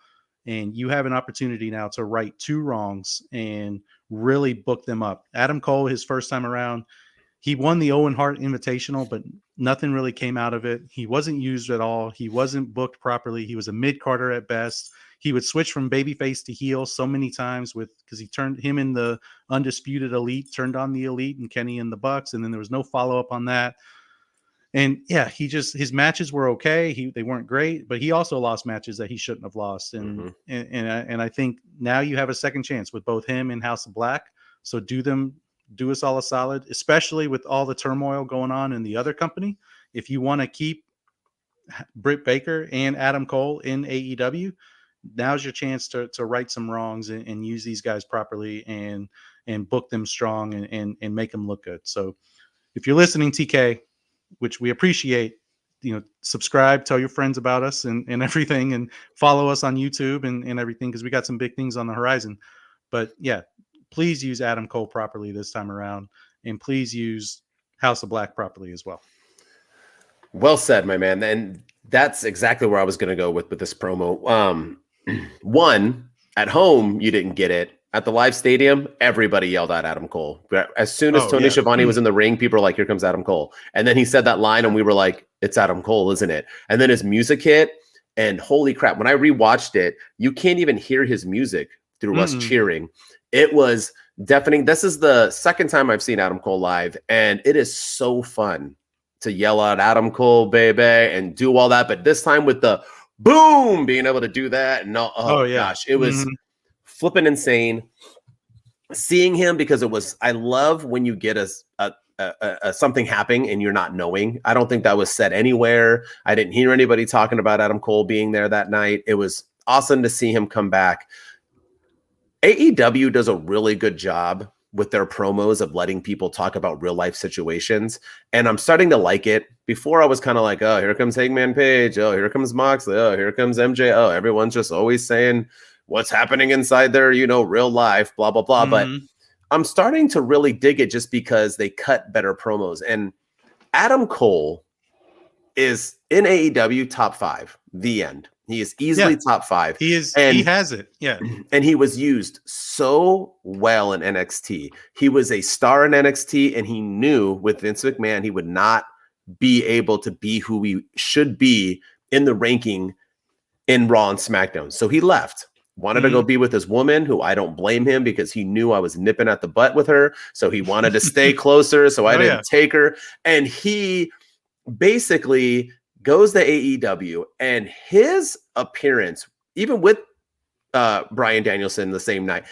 Speaker 2: And you have an opportunity now to right 2 wrongs and really book them up. Adam Cole, his first time around, he won the Owen Hart Invitational, but nothing really came out of it. He wasn't used at all. He wasn't booked properly. He was a mid-carder at best. He would switch from babyface to heel so many times because he turned him in the Undisputed Elite, turned on the Elite and Kenny in the Bucks, and then there was no follow-up on that. And yeah, his matches were okay. They weren't great, but he also lost matches that he shouldn't have lost. And I think now you have a second chance with both him and House of Black. So do us all a solid, especially with all the turmoil going on in the other company. If you want to keep Britt Baker and Adam Cole in AEW, now's your chance to right some wrongs and use these guys properly and book them strong and make them look good. So if you're listening, TK, which we appreciate, subscribe, tell your friends about us and everything, and follow us on YouTube and everything, because we got some big things on the horizon. But yeah, please use Adam Cole properly this time around, and please use House of Black properly as well.
Speaker 1: Well said, my man. And that's exactly where I was going to go with this promo. One, at home, you didn't get it. At the live stadium, everybody yelled at Adam Cole. As soon as Tony Schiavone was in the ring, people were like, here comes Adam Cole. And then he said that line, and we were like, it's Adam Cole, isn't it? And then his music hit, and holy crap, when I rewatched it, you can't even hear his music through us cheering. It was deafening. This is the second time I've seen Adam Cole live, and it is so fun to yell out Adam Cole, baby, and do all that. But this time with the boom, being able to do that. And gosh, it was flipping insane seeing him, because I love when you get a something happening and you're not knowing. I don't think that was said anywhere. I didn't hear anybody talking about Adam Cole being there that night. It was awesome to see him come back. AEW does a really good job with their promos of letting people talk about real life situations. And I'm starting to like it. Before I was kind of like, oh, here comes Hangman Page. Oh, here comes Moxley. Oh, here comes MJ. Oh, everyone's just always saying what's happening inside their, real life, blah, blah, blah. But I'm starting to really dig it just because they cut better promos. And Adam Cole is in AEW top 5, the end. He is easily top 5.
Speaker 2: He is, and he has it. Yeah.
Speaker 1: And he was used so well in NXT. He was a star in NXT, and he knew with Vince McMahon, he would not be able to be who he should be in the ranking in Raw and SmackDown. So he left, wanted to go be with his woman, who I don't blame him, because he knew I was nipping at the butt with her. So he wanted to stay closer. So I didn't take her. And he basically goes to AEW, and his appearance, even with Bryan Danielson the same night,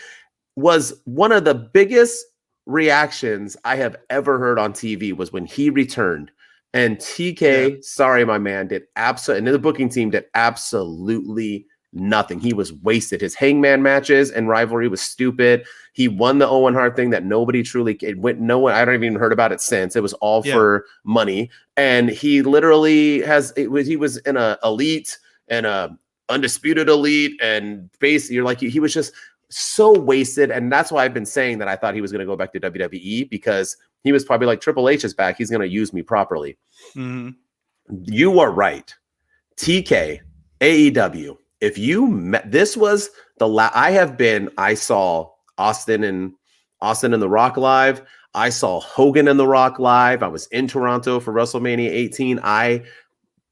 Speaker 1: was one of the biggest reactions I have ever heard on TV. Was when he returned, and TK, sorry, my man, did absolutely, and the booking team did absolutely nothing. He was wasted. His Hangman matches and rivalry was stupid. He won the Owen Hart thing that nobody truly, it went, no one, I don't even heard about it since. It was all for money. And he literally he was in a elite and a undisputed elite, and basically you're like, he was just so wasted. And that's why I've been saying that I thought he was going to go back to WWE, because he was probably like, Triple H is back, he's going to use me properly. You are right. TK, AEW. If you met, this was the I saw Austin and The Rock live. I saw Hogan and The Rock live. I was in Toronto for WrestleMania 18.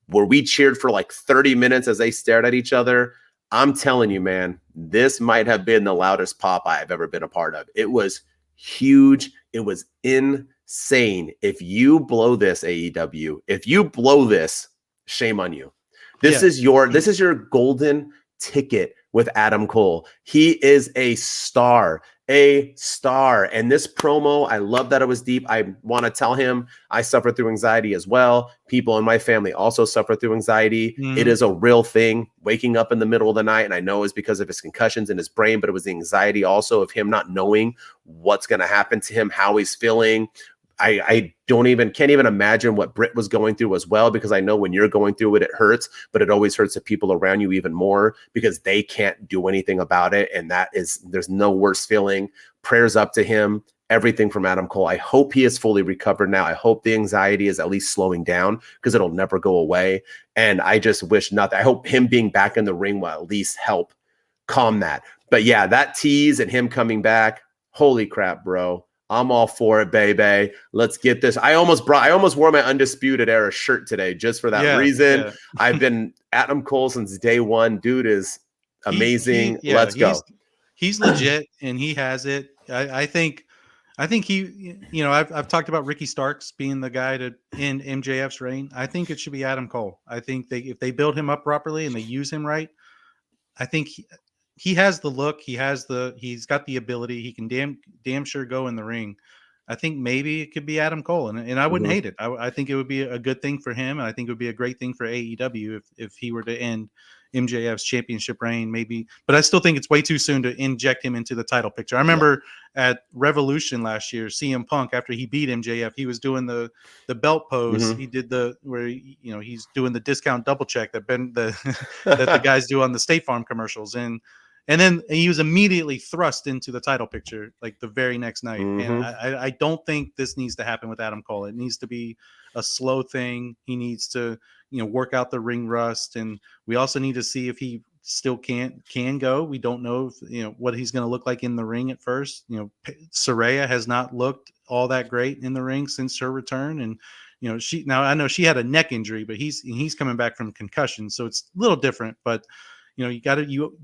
Speaker 1: Where we cheered for like 30 minutes as they stared at each other. I'm telling you, man, this might have been the loudest pop I've ever been a part of. It was huge. It was insane. If you blow this, AEW, if you blow this, shame on you. This is your golden ticket with Adam Cole. He is a star. And this promo, I love that it was deep. I want to tell him I suffer through anxiety as well. People in my family also suffer through anxiety. It is a real thing. Waking up in the middle of the night, and I know it's because of his concussions in his brain, but it was the anxiety also of him not knowing what's going to happen to him, how he's feeling. I can't even imagine what Britt was going through as well, because I know when you're going through it, it hurts, but it always hurts the people around you even more, because they can't do anything about it. And there's no worse feeling. Prayers up to him, everything from Adam Cole. I hope he is fully recovered now. I hope the anxiety is at least slowing down, because it'll never go away. And I just wish nothing. I hope him being back in the ring will at least help calm that. But yeah, that tease and him coming back, holy crap, bro. I'm all for it, baby. Let's get this. I almost wore my Undisputed Era shirt today just for that reason. Yeah. I've been Adam Cole since day one. Dude is amazing. Let's go.
Speaker 2: He's legit, and he has it. I think he, I've talked about Ricky Starks being the guy to end MJF's reign. I think it should be Adam Cole. I think if they build him up properly and they use him right, I think he has the look. He's got the ability. He can damn sure go in the ring. I think maybe it could be Adam Cole, and I wouldn't hate it. I think it would be a good thing for him, and I think it would be a great thing for AEW if he were to end MJF's championship reign, maybe. But I still think it's way too soon to inject him into the title picture. I remember at Revolution last year, CM Punk, after he beat MJF, he was doing the belt pose. He did he's doing the discount double check that that the guys do on the State Farm commercials, and then he was immediately thrust into the title picture like the very next night. And I don't think this needs to happen with Adam Cole. It needs to be a slow thing. He needs to, work out the ring rust. And we also need to see if he still can go. We don't know if, what he's going to look like in the ring at first. Saraya has not looked all that great in the ring since her return. And, I know she had a neck injury, but he's coming back from concussion. So it's a little different, but you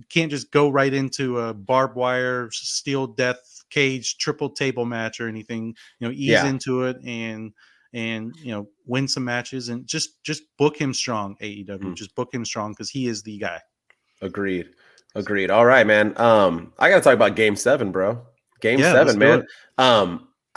Speaker 2: can't just go right into a barbed wire steel death cage triple table match or anything. Ease into it and win some matches and just book him strong. AEW, just book him strong because he is the guy.
Speaker 1: Agreed. All right, man. I gotta talk about Game 7, bro. Game 7, man.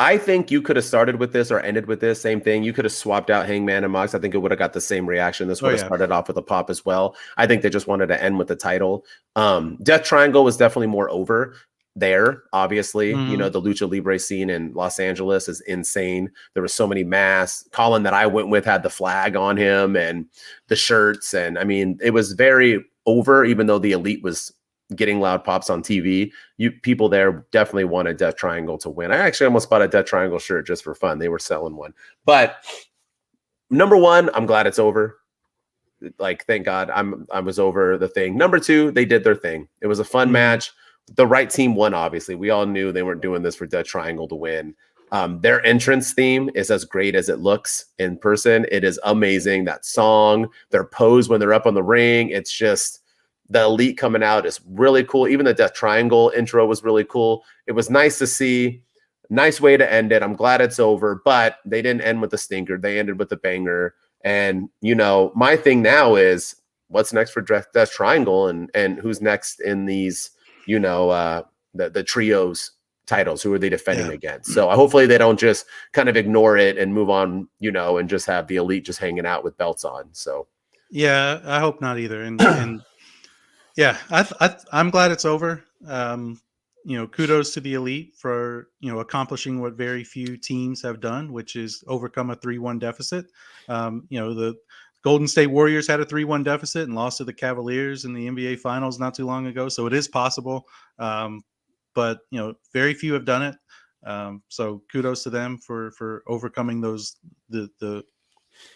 Speaker 1: I think you could have started with this or ended with this same thing. You could have swapped out Hangman and Mox. I think it would have got the same reaction. This would have started off with a pop as well. I think they just wanted to end with the title. Death Triangle was definitely more over there. Obviously, the Lucha Libre scene in Los Angeles is insane. There were so many masks. Colin that I went with had the flag on him and the shirts. And I mean, it was very over, even though the Elite was getting loud pops on TV. People there definitely wanted Death Triangle to win. I actually almost bought a Death Triangle shirt just for fun. They were selling one. But number one, I'm glad it's over. Like, thank God I was over the thing. Number two, they did their thing. It was a fun match. The right team won, obviously. We all knew they weren't doing this for Death Triangle to win. Their entrance theme is as great as it looks in person. It is amazing. That song, their pose when they're up on the ring, it's just the Elite coming out is really cool. Even the Death Triangle intro was really cool. It was nice to see. Nice way to end it. I'm glad it's over, but they didn't end with a stinker. They ended with a banger. And, my thing now is what's next for Death Triangle and who's next in these, the trios titles. Who are they defending against? So hopefully they don't just kind of ignore it and move on, and just have the Elite just hanging out with belts on. So,
Speaker 2: yeah, I hope not either. And yeah, I'm glad it's over. Kudos to the Elite for, accomplishing what very few teams have done, which is overcome a 3-1 deficit. The Golden State Warriors had a 3-1 deficit and lost to the Cavaliers in the NBA Finals not too long ago. So it is possible. But, very few have done it. So kudos to them for overcoming the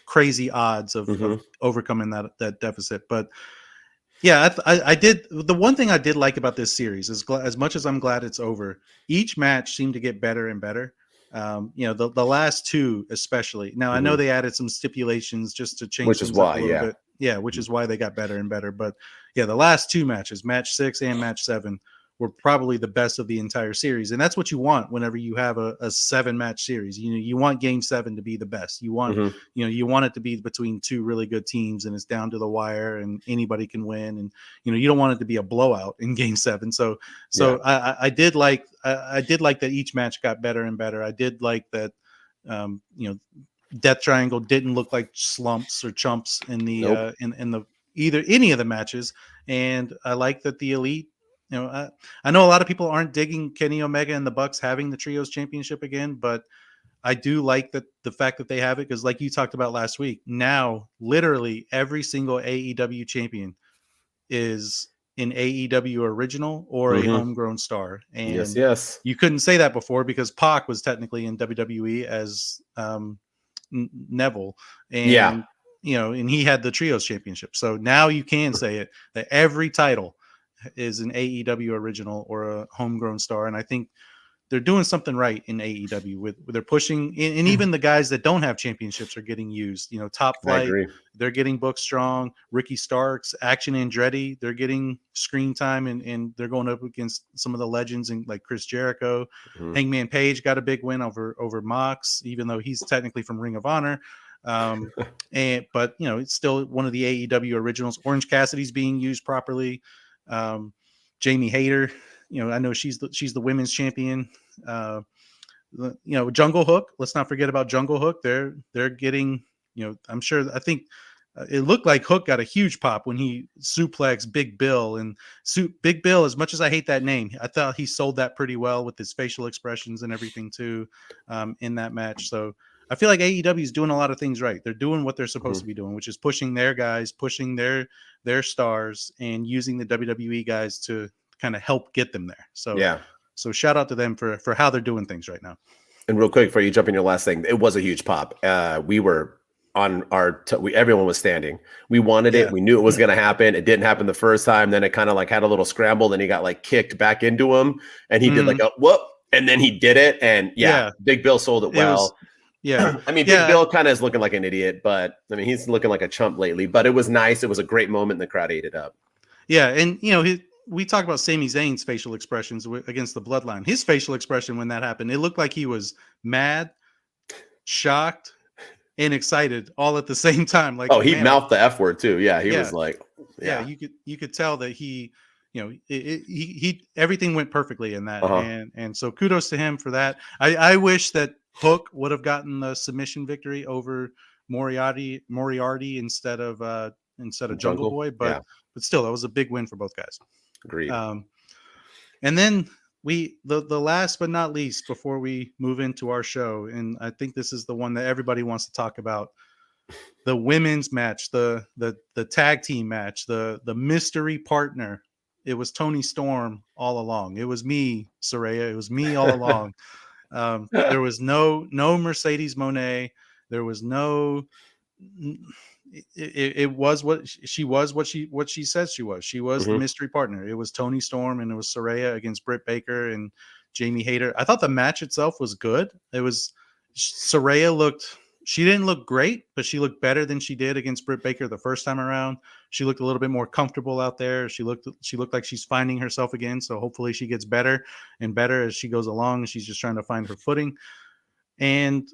Speaker 2: crazy odds of overcoming that deficit. But yeah, I did. The one thing I did like about this series is, as much as I'm glad it's over, each match seemed to get better and better. The last two especially. Now I know they added some stipulations just to change things up a little bit. Yeah, which is why they got better and better. But yeah, the last two matches, match 6 and match 7, were probably the best of the entire series. And that's what you want whenever you have a 7-match series. You want Game 7 to be the best. You want you want it to be between two really good teams and it's down to the wire and anybody can win. And you don't want it to be a blowout in Game 7. So I did like that each match got better and better. I did like that Death Triangle didn't look like slumps or chumps in the any of the matches. And I like that the Elite, I know a lot of people aren't digging Kenny Omega and the Bucks having the Trios Championship again, but I do like the fact that they have it because, like you talked about last week, now literally every single AEW champion is an AEW original or a homegrown star. And
Speaker 1: yes,
Speaker 2: you couldn't say that before because Pac was technically in WWE as Neville, and and he had the Trios Championship. So now you can say it that every title is an AEW original or a homegrown star. And I think they're doing something right in AEW with they're pushing, and even the guys that don't have championships are getting used. Top Flight, they're getting booked strong. Ricky Starks, Action Andretti, they're getting screen time, and they're going up against some of the legends and like Chris Jericho. Hangman Page got a big win over Mox, even though he's technically from Ring of Honor. But it's still one of the AEW originals. Orange Cassidy's being used properly. Jamie Hayter, I know she's the women's champion. Jungle Hook, let's not forget about Jungle Hook. They're getting, I think it looked like Hook got a huge pop when he suplexed Big Bill. And Big Bill, as much as I hate that name, I thought he sold that pretty well with his facial expressions and everything too, in that match. So I feel like AEW is doing a lot of things right. They're doing what they're supposed to be doing, which is pushing their guys, pushing their stars, and using the WWE guys to kind of help get them there. So
Speaker 1: Yeah.
Speaker 2: so shout out to them for how they're doing things right now.
Speaker 1: And real quick, before you jump in your last thing, it was a huge pop. We were on our, everyone was standing. We wanted it. We knew it was going to happen. It didn't happen the first time. Then it kind of like had a little scramble. Then he got like kicked back into him, and he did like a whoop, and then he did it. And Big Bill sold it well. I mean, Big Bill kind of is looking like an idiot, but I mean, he's looking like a chump lately. But it was nice. It was a great moment. And the crowd ate it up.
Speaker 2: Yeah, and we talk about Sami Zayn's facial expressions against the Bloodline. His facial expression when that happened, it looked like he was mad, shocked, and excited all at the same time. Like,
Speaker 1: he mouthed the F word too. Yeah, he was like,
Speaker 2: you could tell that he everything went perfectly in that, and so kudos to him for that. I wish that Hook would have gotten the submission victory over Moriarty instead of Jungle Boy, but still, that was a big win for both guys.
Speaker 1: Agreed.
Speaker 2: And then the last but not least, before we move into our show, and I think this is the one that everybody wants to talk about, the women's match, the tag team match, the mystery partner. It was Toni Storm all along. It was me, Saraya. It was me all along. There was no Mercedes Moné. There was no. It was what she was. What she says she was. She was the mystery partner. It was Toni Storm, and it was Saraya against Britt Baker and Jamie Hayter. I thought the match itself was good. It was Saraya she didn't look great, but she looked better than she did against Britt Baker the first time around. She looked a little bit more comfortable out there. She looked like she's finding herself again. So hopefully she gets better and better as she goes along. She's just trying to find her footing. And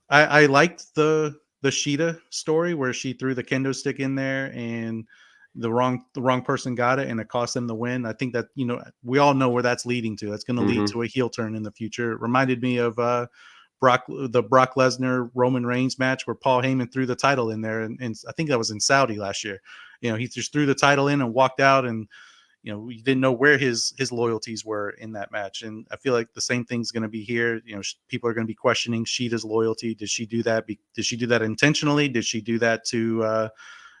Speaker 2: I liked the Sheeta story where she threw the kendo stick in there and the wrong person got it and it cost them the win. I think that, we all know where that's leading to. That's going to lead to a heel turn in the future. It reminded me of the Brock Lesnar Roman Reigns match where Paul Heyman threw the title in there. And I think that was in Saudi last year. He just threw the title in and walked out, and we didn't know where his loyalties were in that match. And I feel like the same thing's going to be here. People are going to be questioning Sheeta's loyalty. Did she do that? Did she do that intentionally? Did she do that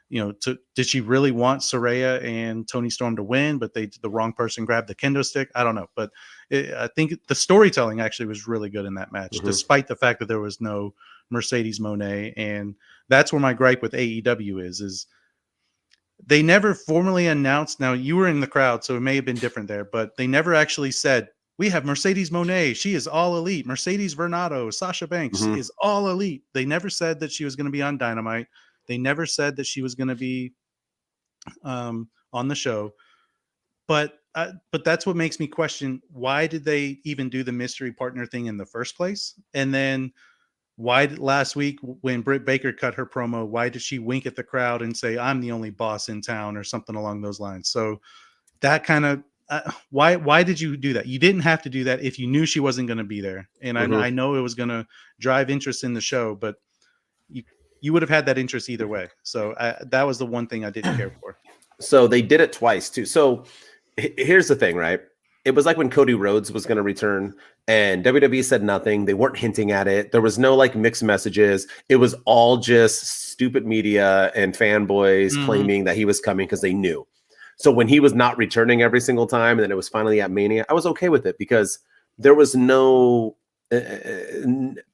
Speaker 2: did she really want Saraya and Toni Storm to win, but the wrong person grabbed the kendo stick? I don't know. But I think the storytelling actually was really good in that match, despite the fact that there was no Mercedes Moné. And that's where my gripe with AEW is they never formally announced. Now, you were in the crowd, so it may have been different there, but they never actually said, we have Mercedes Moné. She is all elite. Mercedes Vernado, Sasha Banks is all elite. They never said that she was going to be on Dynamite. They never said that she was going to be on the show. But that's what makes me question, why did they even do the mystery partner thing in the first place? And then why did last week when Britt Baker cut her promo, why did she wink at the crowd and say, I'm the only boss in town or something along those lines? So that kind of, why did you do that? You didn't have to do that if you knew she wasn't going to be there. And I know it was going to drive interest in the show, but you would have had that interest either way. So that was the one thing I didn't care for.
Speaker 1: So they did it twice too. So here's the thing, right? It was like when Cody Rhodes was going to return and WWE said nothing. They weren't hinting at it. There was no like mixed messages. It was all just stupid media and fanboys claiming that he was coming because they knew. So when he was not returning every single time and then it was finally at Mania, I was okay with it because there was no,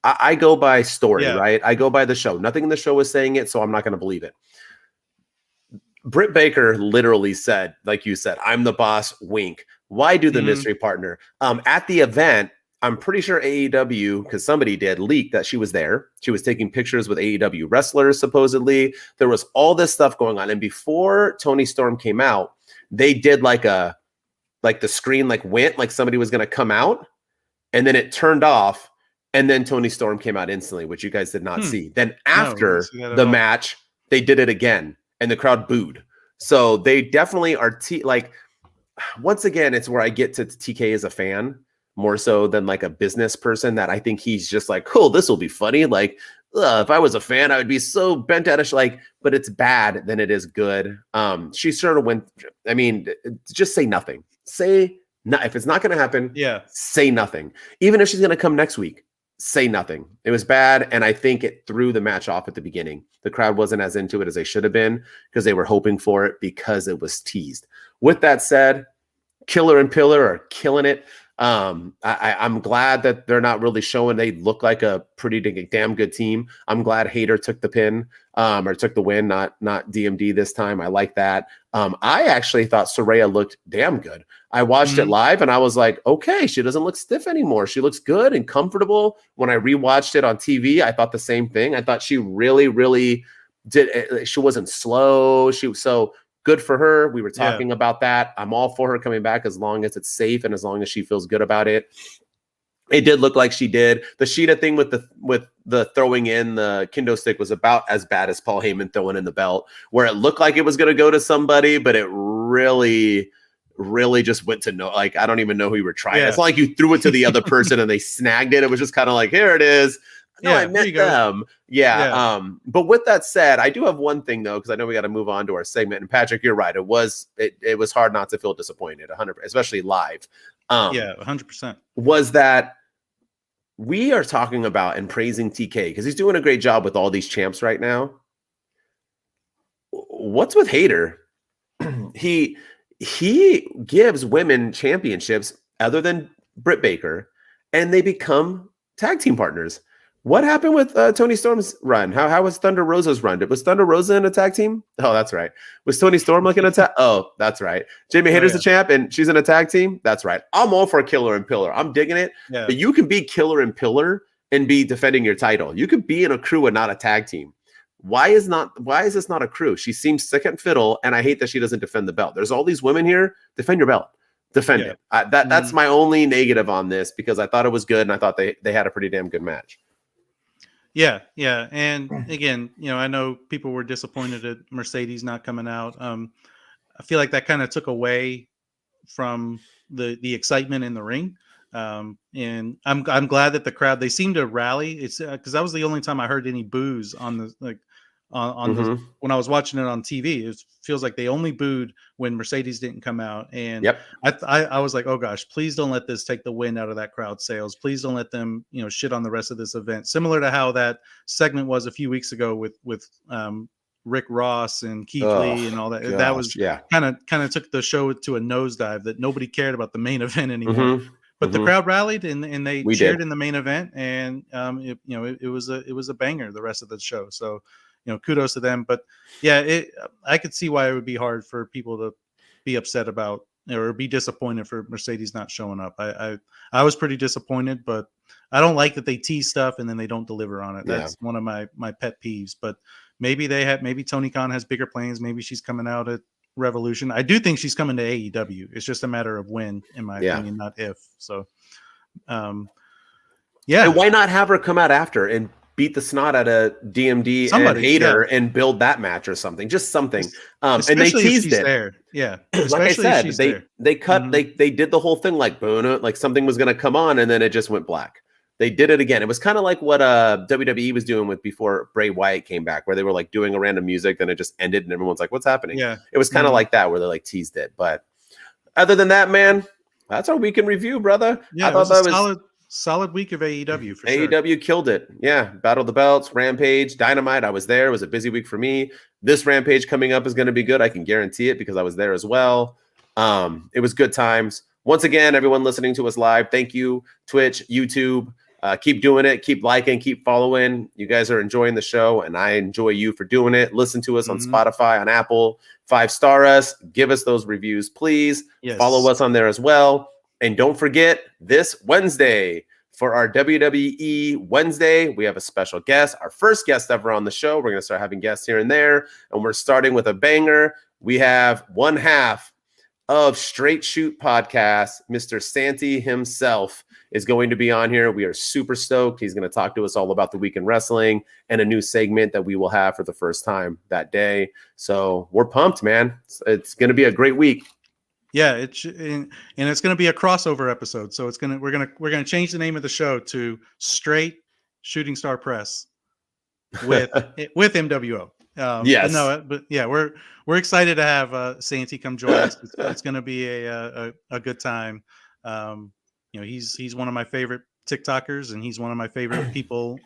Speaker 1: I go by story, right? I go by the show. Nothing in the show is saying it, so I'm not going to believe it. Britt Baker literally said, like you said, I'm the boss, wink. Why do the mystery partner? At the event, I'm pretty sure AEW, because somebody did, leak that she was there. She was taking pictures with AEW wrestlers, supposedly. There was all this stuff going on. And before Toni Storm came out, they did like the screen went like somebody was going to come out. And then it turned off. And then Toni Storm came out instantly, which you guys did not see. Then after the match, they did it again. And the crowd booed. So they definitely are once again, it's where I get to TK as a fan. more so than like a business person, that I think he's just like, cool, this will be funny. Like, if I was a fan, I would be so bent out of like, but it's bad than it is good. She sort of went, I mean, just say nothing. Say no, if it's not going to happen,
Speaker 2: Yeah.
Speaker 1: say nothing. Even if she's going to come next week, say nothing. It was bad, and I think it threw the match off at the beginning. The crowd wasn't as into it as they should have been because they were hoping for it because it was teased. With that said, Killer and Pillar are killing it. I'm glad that they're not really showing they look like a pretty damn good team. I'm glad Hayter took the pin, or took the win, not DMD this time. I like that. I actually thought Saraya looked damn good. I watched it live and I was like, okay, she doesn't look stiff anymore. She looks good and comfortable. When I rewatched it on TV, I thought the same thing. I thought she really, really did. She wasn't slow. She was so good for her. We were talking about that. I'm all for her coming back as long as it's safe and as long as she feels good about it. It did look like she did. The Sheeta thing with the throwing in the kendo stick was about as bad as Paul Heyman throwing in the belt, where it looked like it was going to go to somebody, but it really just went to no, like, I don't even know who you were trying. It's not like you threw it to the other person and they snagged it. It was just kind of like, here it is. No, I meant them. Yeah. But with that said, I do have one thing though, because I know we got to move on to our segment. And Patrick, you're right. It was hard not to feel disappointed, 100%, especially live.
Speaker 2: 100%.
Speaker 1: Was that we are talking about and praising TK because he's doing a great job with all these champs right now. What's with Hayter? He gives women championships other than Britt Baker, and they become tag team partners. What happened with Tony Storm's run? How was Thunder Rosa's run? Was Thunder Rosa in a tag team? Oh, that's right. Was Tony Storm looking at a tag? Oh, that's right. Jamie Hayter's the champ and she's in a tag team? That's right. I'm all for Killer and Pillar. I'm digging it. Yeah. But you can be Killer and Pillar and be defending your title. You could be in a crew and not a tag team. Why is this not a crew? She seems sick and fiddle, and I hate that she doesn't defend the belt. There's all these women here. Defend your belt. Defend it. That's my only negative on this, because I thought it was good and I thought they had a pretty damn good match.
Speaker 2: Yeah. And again, I know people were disappointed at Mercedes not coming out. I feel like that kind of took away from the excitement in the ring. And I'm glad that the crowd, they seem to rally. It's because that was the only time I heard any boos on the when I was watching it on TV. It feels like they only booed when Mercedes didn't come out. And I was like, oh gosh, please don't let this take the wind out of that crowd sales. Please don't let them, shit on the rest of this event. Similar to how that segment was a few weeks ago with Rick Ross and Keith Lee and all that. Gosh, that was kind of took the show to a nosedive, that nobody cared about the main event anymore. But the crowd rallied and they cheered in the main event, and it was a banger the rest of the show. So kudos to them. But yeah, I could see why it would be hard for people to be upset about or be disappointed for Mercedes not showing up. I was pretty disappointed, but I don't like that they tease stuff and then they don't deliver on it. That's one of my pet peeves. But maybe Tony Khan has bigger plans. Maybe she's coming out at Revolution. I do think she's coming to AEW. It's just a matter of when, in my opinion, not if. So, And
Speaker 1: why not have her come out after and beat the snot out of DMD and Hayter and build that match or something? Just something. And they teased it.
Speaker 2: There. Yeah.
Speaker 1: Like I said, they cut. They did the whole thing like boom, like something was going to come on, and then it just went black. They did it again. It was kind of like what WWE was doing with before Bray Wyatt came back, where they were like doing a random music, then it just ended, and everyone's like, "What's happening?" Yeah, it was kind of like that, where they like teased it. But other than that, man, that's our week in review, brother.
Speaker 2: Yeah, I thought that was solid week of AEW for sure.
Speaker 1: AEW killed it. Yeah, Battle of the Belts, Rampage, Dynamite. I was there. It was a busy week for me. This Rampage coming up is going to be good. I can guarantee it because I was there as well. It was good times. Once again, everyone listening to us live, thank you. Twitch, YouTube. Keep doing it. Keep liking. Keep following. You guys are enjoying the show, and I enjoy you for doing it. Listen to us on Spotify, on Apple. 5-star us. Give us those reviews, please. Yes. Follow us on there as well. And don't forget, this Wednesday, for our WWE Wednesday, we have a special guest, our first guest ever on the show. We're going to start having guests here and there, and we're starting with a banger. We have one half of Straight Shoot Podcast, Mr. Santi himself is going to be on here. We are super stoked. He's going to talk to us all about the week in wrestling and a new segment that we will have for the first time that day. So we're pumped, man. It's going to be a great week.
Speaker 2: Yeah, and it's going to be a crossover episode. So we're gonna change the name of the show to Straight Shooting Star Press with MWO. But
Speaker 1: Yes.
Speaker 2: no, but yeah, we're excited to have Santy come join us. It's going to be a good time. He's one of my favorite TikTokers, and he's one of my favorite people.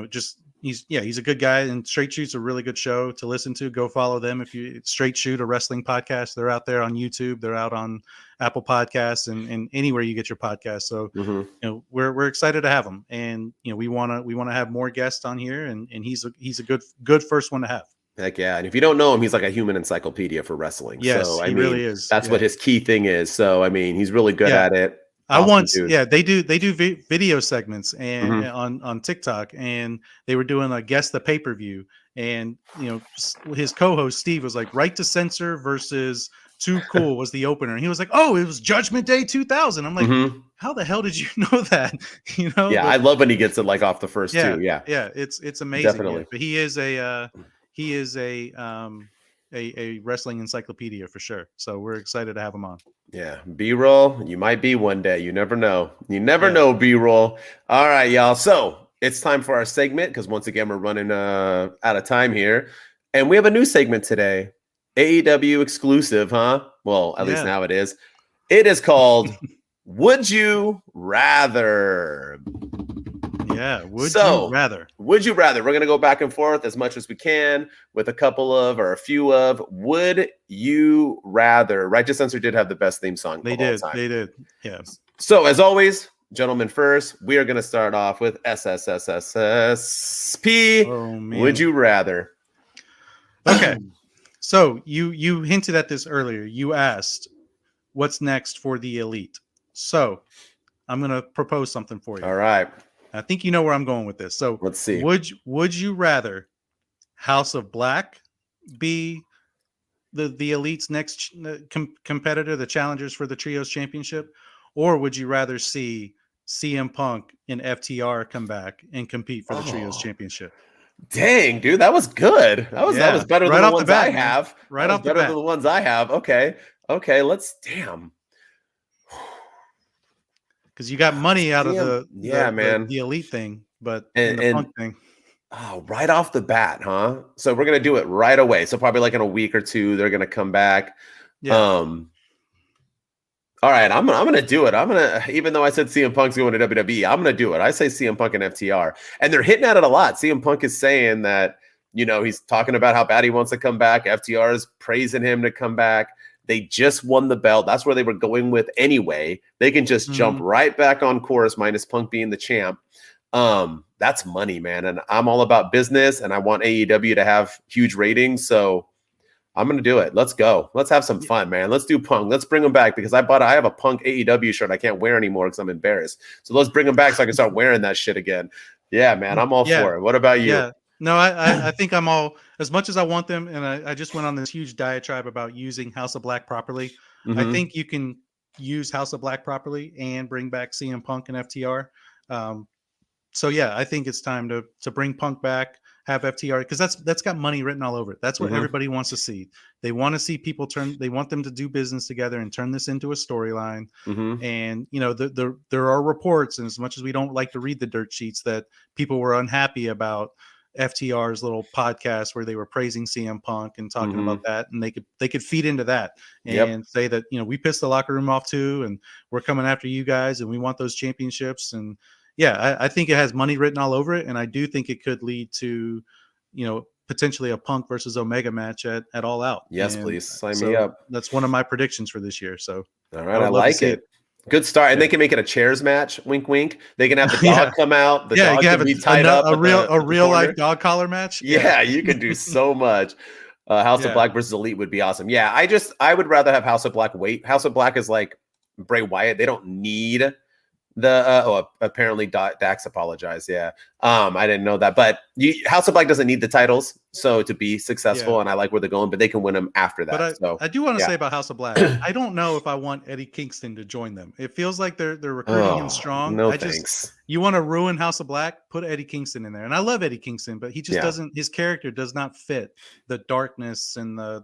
Speaker 2: Just he's a good guy, and Straight Shoot's a really good show to listen to. Go follow them if you Straight Shoot, a wrestling podcast. They're out there on YouTube. They're out on Apple Podcasts and anywhere you get your podcast. So we're excited to have them, and we want to have more guests on here, and he's a good first one to have.
Speaker 1: Heck yeah. And if you don't know him, he's like a human encyclopedia for wrestling.
Speaker 2: Yes,
Speaker 1: so
Speaker 2: he really is.
Speaker 1: That's what his key thing is. So I mean, he's really good at it.
Speaker 2: They do video segments and on TikTok, and they were doing a guess the pay-per-view, and his co-host Steve was like, Right to Censor versus Too Cool was the opener, and he was like, oh, it was Judgment Day 2000. I'm like, how the hell did you know that?
Speaker 1: I love when he gets it like off the first two.
Speaker 2: It's amazing.
Speaker 1: Definitely.
Speaker 2: But he is a wrestling encyclopedia for sure, so we're excited to have him on.
Speaker 1: Yeah, B-roll, you might be one day. You never know. You never know, B-roll. All right, y'all. So it's time for our segment, because once again, we're running out of time here. And we have a new segment today. AEW exclusive, huh? Well, at least now it is. It is called Would You Rather?
Speaker 2: Yeah, would you rather?
Speaker 1: Would you rather? We're going to go back and forth as much as we can with a couple of or a few of Would You Rather. Right to Censor did have the best theme song.
Speaker 2: They did. Yeah.
Speaker 1: So as always, gentlemen first, we are going to start off with SSSSSP.
Speaker 2: Oh, man.
Speaker 1: Would you rather?
Speaker 2: Okay. So you hinted at this earlier. You asked what's next for the Elite. So I'm going to propose something for you.
Speaker 1: All right.
Speaker 2: I think you know where I'm going with this. So
Speaker 1: let's see.
Speaker 2: Would you rather House of Black be the Elite's next competitor, the challengers for the Trios Championship, or would you rather see CM Punk and FTR come back and compete for the Trios Championship?
Speaker 1: Dang, dude, that was good. That was better than the ones I have.
Speaker 2: Right off the bat.
Speaker 1: Better than the ones I have. Okay, damn.
Speaker 2: Because you got money out of the Elite thing, but the Punk thing.
Speaker 1: Oh, right off the bat, huh? So we're gonna do it right away. So probably like in a week or two, they're gonna come back. Yeah. All right, I'm gonna do it. Even though I said CM Punk's going to WWE, I'm gonna do it. I say CM Punk and FTR, and they're hitting at it a lot. CM Punk is saying that he's talking about how bad he wants to come back. FTR is praising him to come back. They just won the belt. That's where they were going with anyway. They can just jump right back on course, minus Punk being the champ. That's money, man. And I'm all about business, and I want AEW to have huge ratings. So I'm going to do it. Let's go. Let's have some fun, man. Let's do Punk. Let's bring him back, because I have a Punk AEW shirt I can't wear anymore because I'm embarrassed. So let's bring him back so I can start wearing that shit again. Yeah, man. I'm all for it. What about you?
Speaker 2: Yeah. No, I think I'm all, as much as I want them, and I just went on this huge diatribe about using House of Black properly. I think you can use House of Black properly and bring back CM Punk and FTR. So yeah, I think it's time to bring Punk back, have FTR, because that's got money written all over it. That's what everybody wants to see. They want to see people they want them to do business together and turn this into a storyline. And there are reports, and as much as we don't like to read the dirt sheets, that people were unhappy about FTR's little podcast where they were praising CM Punk and talking about that, and they could feed into that and say that we pissed the locker room off too, and we're coming after you guys, and we want those championships. And I think it has money written all over it, and I do think it could lead to potentially a Punk versus Omega match at All Out.
Speaker 1: Yes, please sign me up.
Speaker 2: That's one of my predictions for this year. So
Speaker 1: all right, I like it. Good start, and they can make it a chairs match. Wink, wink. They can have the dog come out. The dog can be tied up.
Speaker 2: A real life dog collar match.
Speaker 1: Yeah, you can do so much. House of Black versus Elite would be awesome. Yeah, I would rather have House of Black wait. House of Black is like Bray Wyatt. They don't need the apparently Dax apologized. Yeah. I didn't know that, but House of Black doesn't need the titles so to be successful, and I like where they're going, but they can win them after that.
Speaker 2: But I do want to say about House of Black, I don't know if I want Eddie Kingston to join them. It feels like they're recruiting him strong.
Speaker 1: No, thanks.
Speaker 2: You want to ruin House of Black, put Eddie Kingston in there. And I love Eddie Kingston, but he just doesn't, his character does not fit the darkness and the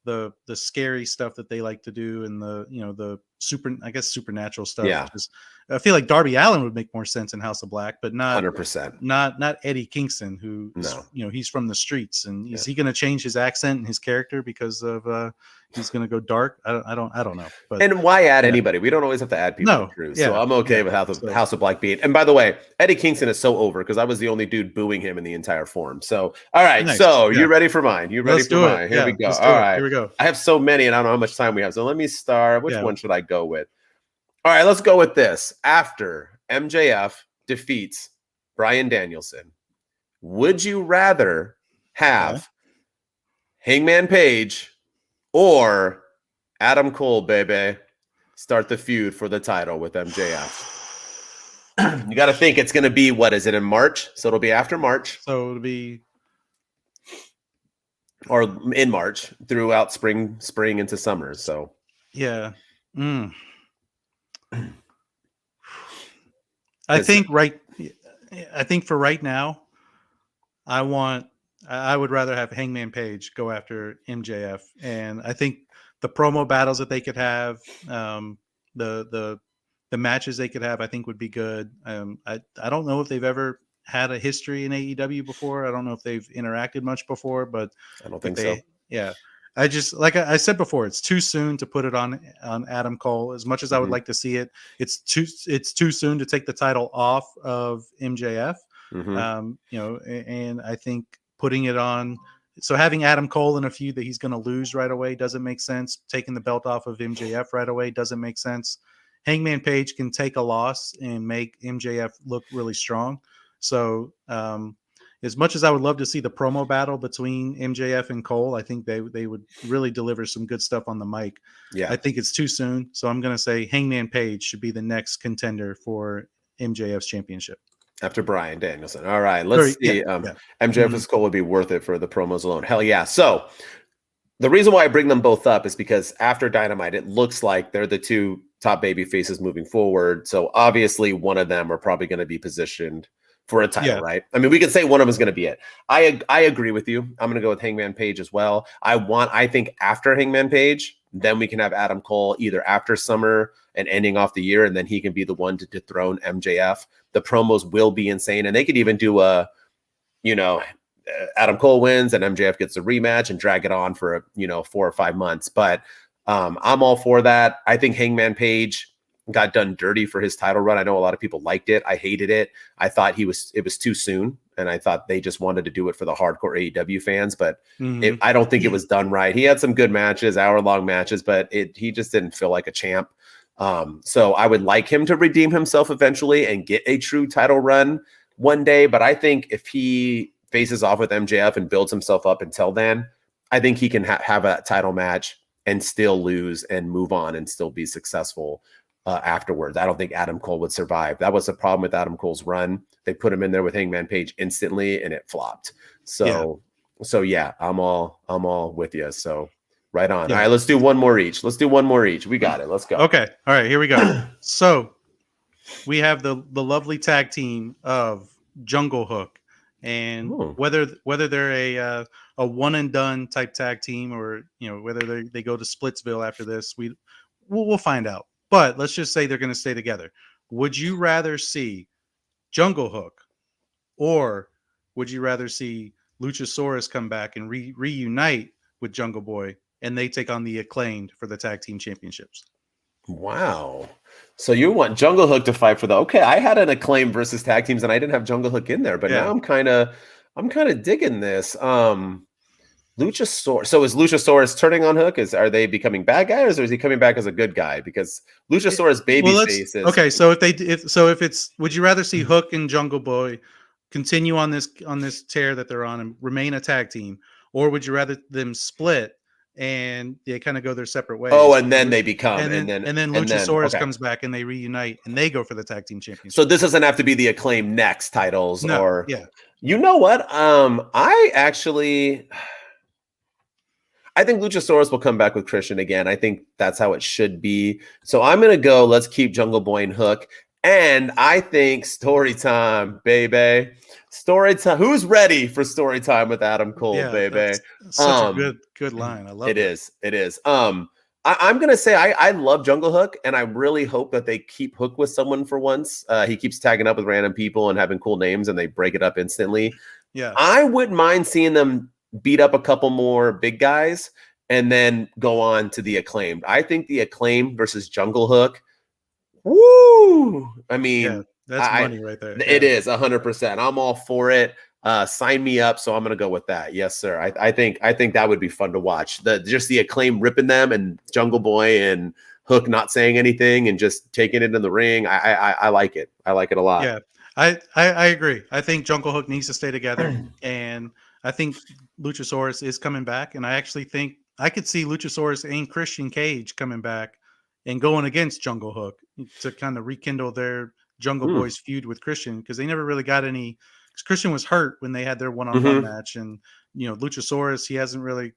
Speaker 2: the scary stuff that they like to do, and the supernatural stuff.
Speaker 1: Yeah.
Speaker 2: Just, I feel like Darby Allin would make more sense in House of Black, but not
Speaker 1: 100%.
Speaker 2: not Eddie Kingston, who
Speaker 1: No.
Speaker 2: he's from the streets, and is
Speaker 1: Yeah.
Speaker 2: he going to change his accent and his character because of he's going to go dark? I don't know. But
Speaker 1: And why add anybody? We don't always have to add people to crews. So I'm okay with House of Black being. And by the way, Eddie Kingston is so over because I was the only dude booing him in the entire forum. So all right,
Speaker 2: Nice.
Speaker 1: so you ready for mine? You ready
Speaker 2: Let's
Speaker 1: for
Speaker 2: do
Speaker 1: mine?
Speaker 2: it.
Speaker 1: Here we go.
Speaker 2: Let's do
Speaker 1: All
Speaker 2: it.
Speaker 1: right.
Speaker 2: Here we go.
Speaker 1: I have so many, and I don't know how much time we have. So let me start. Which one should I go with? All right, let's go with this. After MJF defeats Bryan Danielson, would you rather have Hangman Page or Adam Cole, baby, start the feud for the title with MJF? You got to think it's going to be, what is it, in March? So it'll be after March.
Speaker 2: So it'll be,
Speaker 1: or in March throughout spring into summer. So
Speaker 2: yeah. I think for right now, I would rather have Hangman Page go after MJF, and I think the promo battles that they could have, the matches they could have, I think would be good. I don't know if they've ever had a history in AEW before. I don't know if they've interacted much before, but
Speaker 1: I don't think so.
Speaker 2: Yeah. I just, like I said before, it's too soon to put it on Adam Cole. As much as I would like to see it, it's too soon to take the title off of MJF. And I think putting it on, so having Adam Cole in a feud that he's going to lose right away doesn't make sense. Taking the belt off of MJF right away doesn't make sense. Hangman Page can take a loss and make MJF look really strong. So, as much as I would love to see the promo battle between MJF and Cole, I think they would really deliver some good stuff on the mic.
Speaker 1: Yeah,
Speaker 2: I think it's too soon. So I'm going to say Hangman Page should be the next contender for MJF's championship.
Speaker 1: After Bryan Danielson. All right, let's see. MJF and Cole would be worth it for the promos alone. Hell yeah. So the reason why I bring them both up is because after Dynamite, it looks like they're the two top baby faces moving forward. So obviously one of them are probably going to be positioned for a title, right? I mean, we could say one of them is going to be it. I agree with you. I'm going to go with Hangman Page as well. I think after Hangman Page, then we can have Adam Cole either after summer and ending off the year, and then he can be the one to dethrone MJF. The promos will be insane, and they could even do Adam Cole wins and MJF gets a rematch and drag it on for 4 or 5 months. But I'm all for that. I think Hangman Page got done dirty for his title run. I know a lot of people liked it. I hated it. I thought it was too soon, and I thought they just wanted to do it for the hardcore AEW fans, but I don't think it was done right. He had some good matches, hour-long matches, but he just didn't feel like a champ. So I would like him to redeem himself eventually and get a true title run one day, but I think if he faces off with MJF and builds himself up until then, I think he can have a title match and still lose and move on and still be successful afterwards. I don't think Adam Cole would survive. That was the problem with Adam Cole's run. They put him in there with Hangman Page instantly and it flopped. So yeah, I'm all with you. So right on. All right, let's do one more each. We got it. Let's go.
Speaker 2: Okay. All right, here we go. So we have the lovely tag team of Jungle Hook, and whether they're a one and done type tag team, or whether they go to Splitsville after this, we'll find out. But let's just say they're going to stay together. Would you rather see Jungle Hook, or would you rather see Luchasaurus come back and reunite with Jungle Boy, and they take on the Acclaimed for the tag team championships?
Speaker 1: Wow. So you want Jungle Hook to fight for okay, I had an Acclaim versus tag teams and I didn't have Jungle Hook in there, but now I'm kind of digging this. Luchasaurus. So is Luchasaurus turning on Hook? Are they becoming bad guys, or is he coming back as a good guy? Because Luchasaurus babyface is.
Speaker 2: Okay, so if it's, would you rather see Hook and Jungle Boy continue on this tear that they're on and remain a tag team, or would you rather them split and they kind of go their separate ways?
Speaker 1: Oh, and then they become,
Speaker 2: and then Luchasaurus comes back and they reunite and they go for the tag team championship.
Speaker 1: So this doesn't have to be the Acclaim next titles, or you know what? I think Luchasaurus will come back with Christian again. I think that's how it should be. So I'm going to go, let's keep Jungle Boy and Hook. And I think story time, baby. Story time. Who's ready for story time with Adam Cole,
Speaker 2: Yeah,
Speaker 1: baby?
Speaker 2: that's such a
Speaker 1: Um,
Speaker 2: good line. I love
Speaker 1: it
Speaker 2: that.
Speaker 1: is. It is. I'm gonna say I love Jungle Hook, and I really hope that they keep Hook with someone for once. He keeps tagging up with random people and having cool names, and they break it up instantly.
Speaker 2: Yeah.
Speaker 1: I wouldn't mind seeing them beat up a couple more big guys and then go on to the Acclaimed. I think the Acclaimed versus Jungle Hook. Woo! I
Speaker 2: Yeah.
Speaker 1: mean,
Speaker 2: That's
Speaker 1: I
Speaker 2: money right there.
Speaker 1: it
Speaker 2: Yeah.
Speaker 1: is 100%. I'm all for it. Sign me up. So I'm gonna go with that. Yes, sir. I think that would be fun to watch. The Acclaim ripping them and Jungle Boy and Hook not saying anything and just taking it in the ring. I like it. I like it a lot.
Speaker 2: Yeah. I agree. I think Jungle Hook needs to stay together. And I think Luchasaurus is coming back. And I actually think I could see Luchasaurus and Christian Cage coming back and going against Jungle Hook to kind of rekindle their Jungle
Speaker 1: Mm.
Speaker 2: Boys feud with Christian, because they never really got any. Because Christian was hurt when they had their one-on-one
Speaker 1: Mm-hmm.
Speaker 2: match, and Luchasaurus, he hasn't really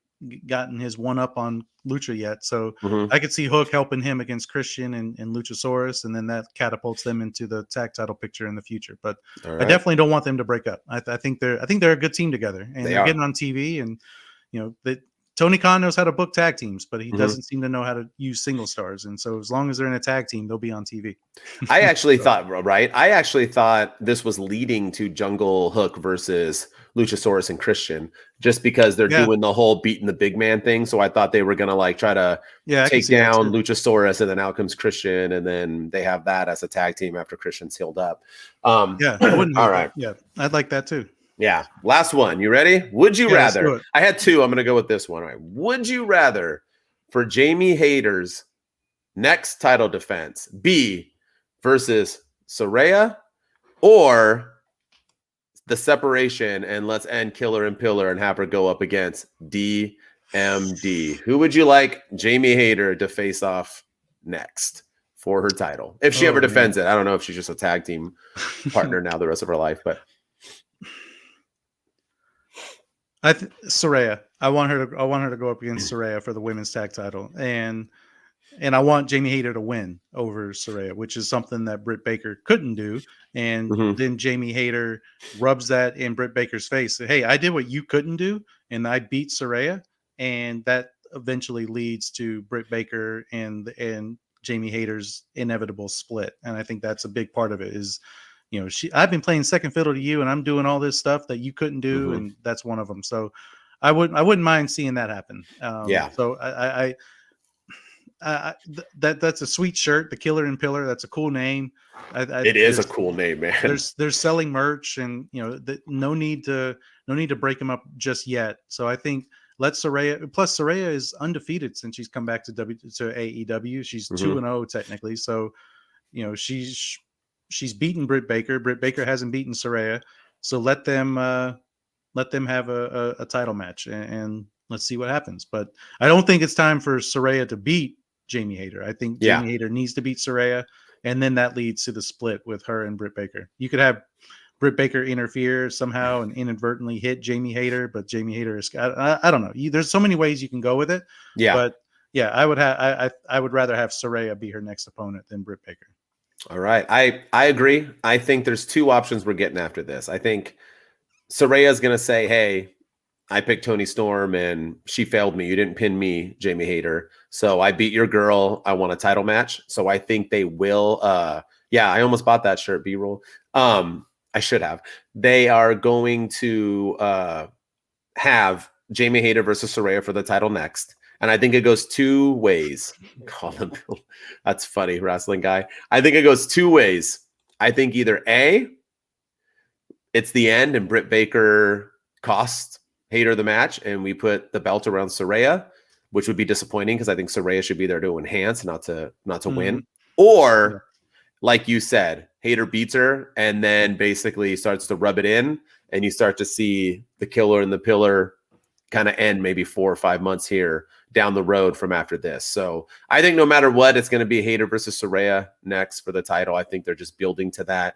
Speaker 2: gotten his one up on Lucha yet. So
Speaker 1: Mm-hmm.
Speaker 2: I could see Hook helping him against Christian and Luchasaurus, and then that catapults them into the tag title picture in the future. But
Speaker 1: All
Speaker 2: I
Speaker 1: right.
Speaker 2: definitely don't want them to break up. I think they're a good team together, and
Speaker 1: They
Speaker 2: they're
Speaker 1: are.
Speaker 2: getting on TV. And that Tony Khan knows how to book tag teams, but he
Speaker 1: Mm-hmm.
Speaker 2: doesn't seem to know how to use single stars. And so as long as they're in a tag team, they'll be on TV.
Speaker 1: I actually
Speaker 2: So,
Speaker 1: thought, right? I actually thought this was leading to Jungle Hook versus Luchasaurus and Christian, just because they're
Speaker 2: yeah,
Speaker 1: doing the whole beating the big man thing. So I thought they were gonna like try to
Speaker 2: yeah, I can
Speaker 1: take
Speaker 2: see that
Speaker 1: down
Speaker 2: too.
Speaker 1: Luchasaurus, and then out comes Christian, and then they have that as a tag team after Christian's healed up.
Speaker 2: Yeah, I wouldn't
Speaker 1: All
Speaker 2: hate that.
Speaker 1: right.
Speaker 2: Yeah, I'd like that too.
Speaker 1: Yeah. Last one. You ready? Would you
Speaker 2: Yeah, let's do
Speaker 1: rather?
Speaker 2: it.
Speaker 1: I had two. I'm gonna go with this one. All right. Would you rather for Jamie Hayter's next title defense be versus Saraya or the separation and let's end Killer and Pillar and have her go up against DMD? Who would you like Jamie Hayter to face off next for her title? If she ever
Speaker 2: Oh man.
Speaker 1: defends it. I don't know if she's just a tag team partner now the rest of her life, but
Speaker 2: Saraya. I want her to go up against Saraya for the women's tag title, and I want Jamie Hayter to win over Saraya, which is something that Britt Baker couldn't do. And
Speaker 1: mm-hmm.
Speaker 2: then Jamie Hayter rubs that in Britt Baker's face. Hey, I did what you couldn't do, and I beat Saraya, and that eventually leads to Britt Baker and Jamie Hayter's inevitable split. And I think that's a big part of it. Is I've been playing second fiddle to you, and I'm doing all this stuff that you couldn't do,
Speaker 1: Mm-hmm.
Speaker 2: and that's one of them. So I wouldn't mind seeing that happen.
Speaker 1: Yeah.
Speaker 2: So that's a sweet shirt, the Killer and Pillar. That's a cool name.
Speaker 1: It is a cool name, man.
Speaker 2: There's selling merch, and no need to break them up just yet. So I think let Saraya. Plus Saraya is undefeated since she's come back to AEW. She's 2-0 technically. So she's beaten Britt Baker. Britt Baker hasn't beaten Saraya. So let them have a title match, and let's see what happens. But I don't think it's time for Saraya to beat Jamie Hayter. I think Jamie Hayter needs to beat Saraya, and then that leads to the split with her and Britt Baker. You could have Britt Baker interfere somehow and inadvertently hit Jamie Hayter, but Jamie Hayter is I don't know. There's so many ways you can go with it.
Speaker 1: Yeah.
Speaker 2: But yeah, I would rather have Saraya be her next opponent than Britt Baker.
Speaker 1: All right. I agree. I think there's two options we're getting after this. I think Saraya's going to say, hey, I picked Tony Storm and she failed me. You didn't pin me, Jamie Hayter. So I beat your girl. I won a title match. So I think they will. Yeah, I almost bought that shirt, B-roll. I should have. They are going to have Jamie Hayter versus Saraya for the title next. And I think it goes two ways. Call him. That's funny, wrestling guy. I think it goes two ways. I think either A, it's the end and Britt Baker cost Hayter the match and we put the belt around Saraya, which would be disappointing because I think Saraya should be there to enhance, not to win. Or, like you said, Hayter beats her and then basically starts to rub it in and you start to see the Killer and the Pillar kind of end maybe 4 or 5 months here down the road from after this. So I think no matter what, it's going to be Hayter versus Saraya next for the title. I think they're just building to that.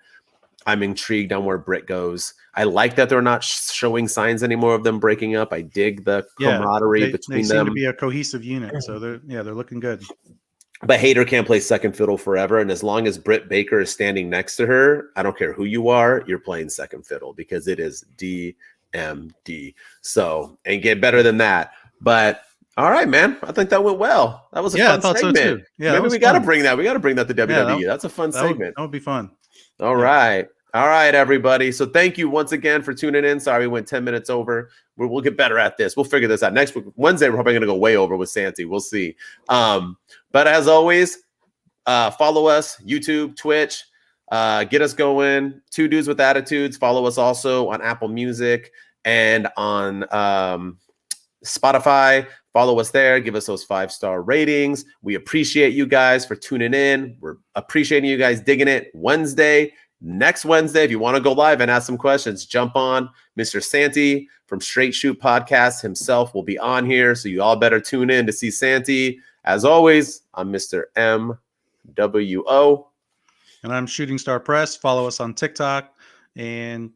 Speaker 1: I'm intrigued on where Britt goes. I like that they're not showing signs anymore of them breaking up. I dig the camaraderie between them.
Speaker 2: They seem to be a cohesive unit, so they're looking good.
Speaker 1: But Hayter can't play second fiddle forever. And as long as Britt Baker is standing next to her, I don't care who you are, you're playing second fiddle because it is DMD. So, and get better than that. But all right, man. I think that went well. That was a fun
Speaker 2: I thought
Speaker 1: segment.
Speaker 2: so too. Yeah,
Speaker 1: maybe we got to bring that. We got to bring that to WWE. That's a fun segment.
Speaker 2: That would be fun.
Speaker 1: All right. All right, everybody. So thank you once again for tuning in. Sorry, we went 10 minutes over. We'll get better at this. We'll figure this out. Next week, Wednesday, we're probably going to go way over with Santi. We'll see. But as always, follow us, YouTube, Twitch. Get us going. Two Dudes with Attitudes. Follow us also on Apple Music and on Spotify. Follow us there. Give us those 5-star ratings. We appreciate you guys for tuning in. We're appreciating you guys digging it. Next Wednesday, if you want to go live and ask some questions, jump on. Mr. Santi from Straight Shoot Podcast himself will be on here. So you all better tune in to see Santi. As always, I'm Mr. MWO.
Speaker 2: And I'm Shooting Star Press. Follow us on TikTok. And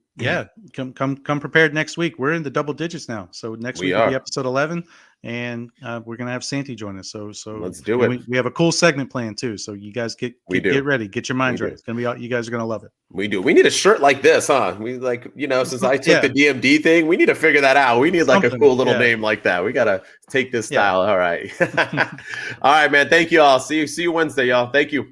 Speaker 2: come prepared next week. We're in the double digits now. So next week will be episode 11. And we're gonna have Santi join us. So
Speaker 1: let's do it.
Speaker 2: We have a cool segment planned too. So you guys get ready, get your minds ready. It's gonna be you guys are gonna love it.
Speaker 1: We do. We need a shirt like this, huh? We since I took the DMD thing, we need to figure that out. We need like a cool little name like that. We gotta take this style. All right. All right, man. Thank you all. See you Wednesday, y'all. Thank you.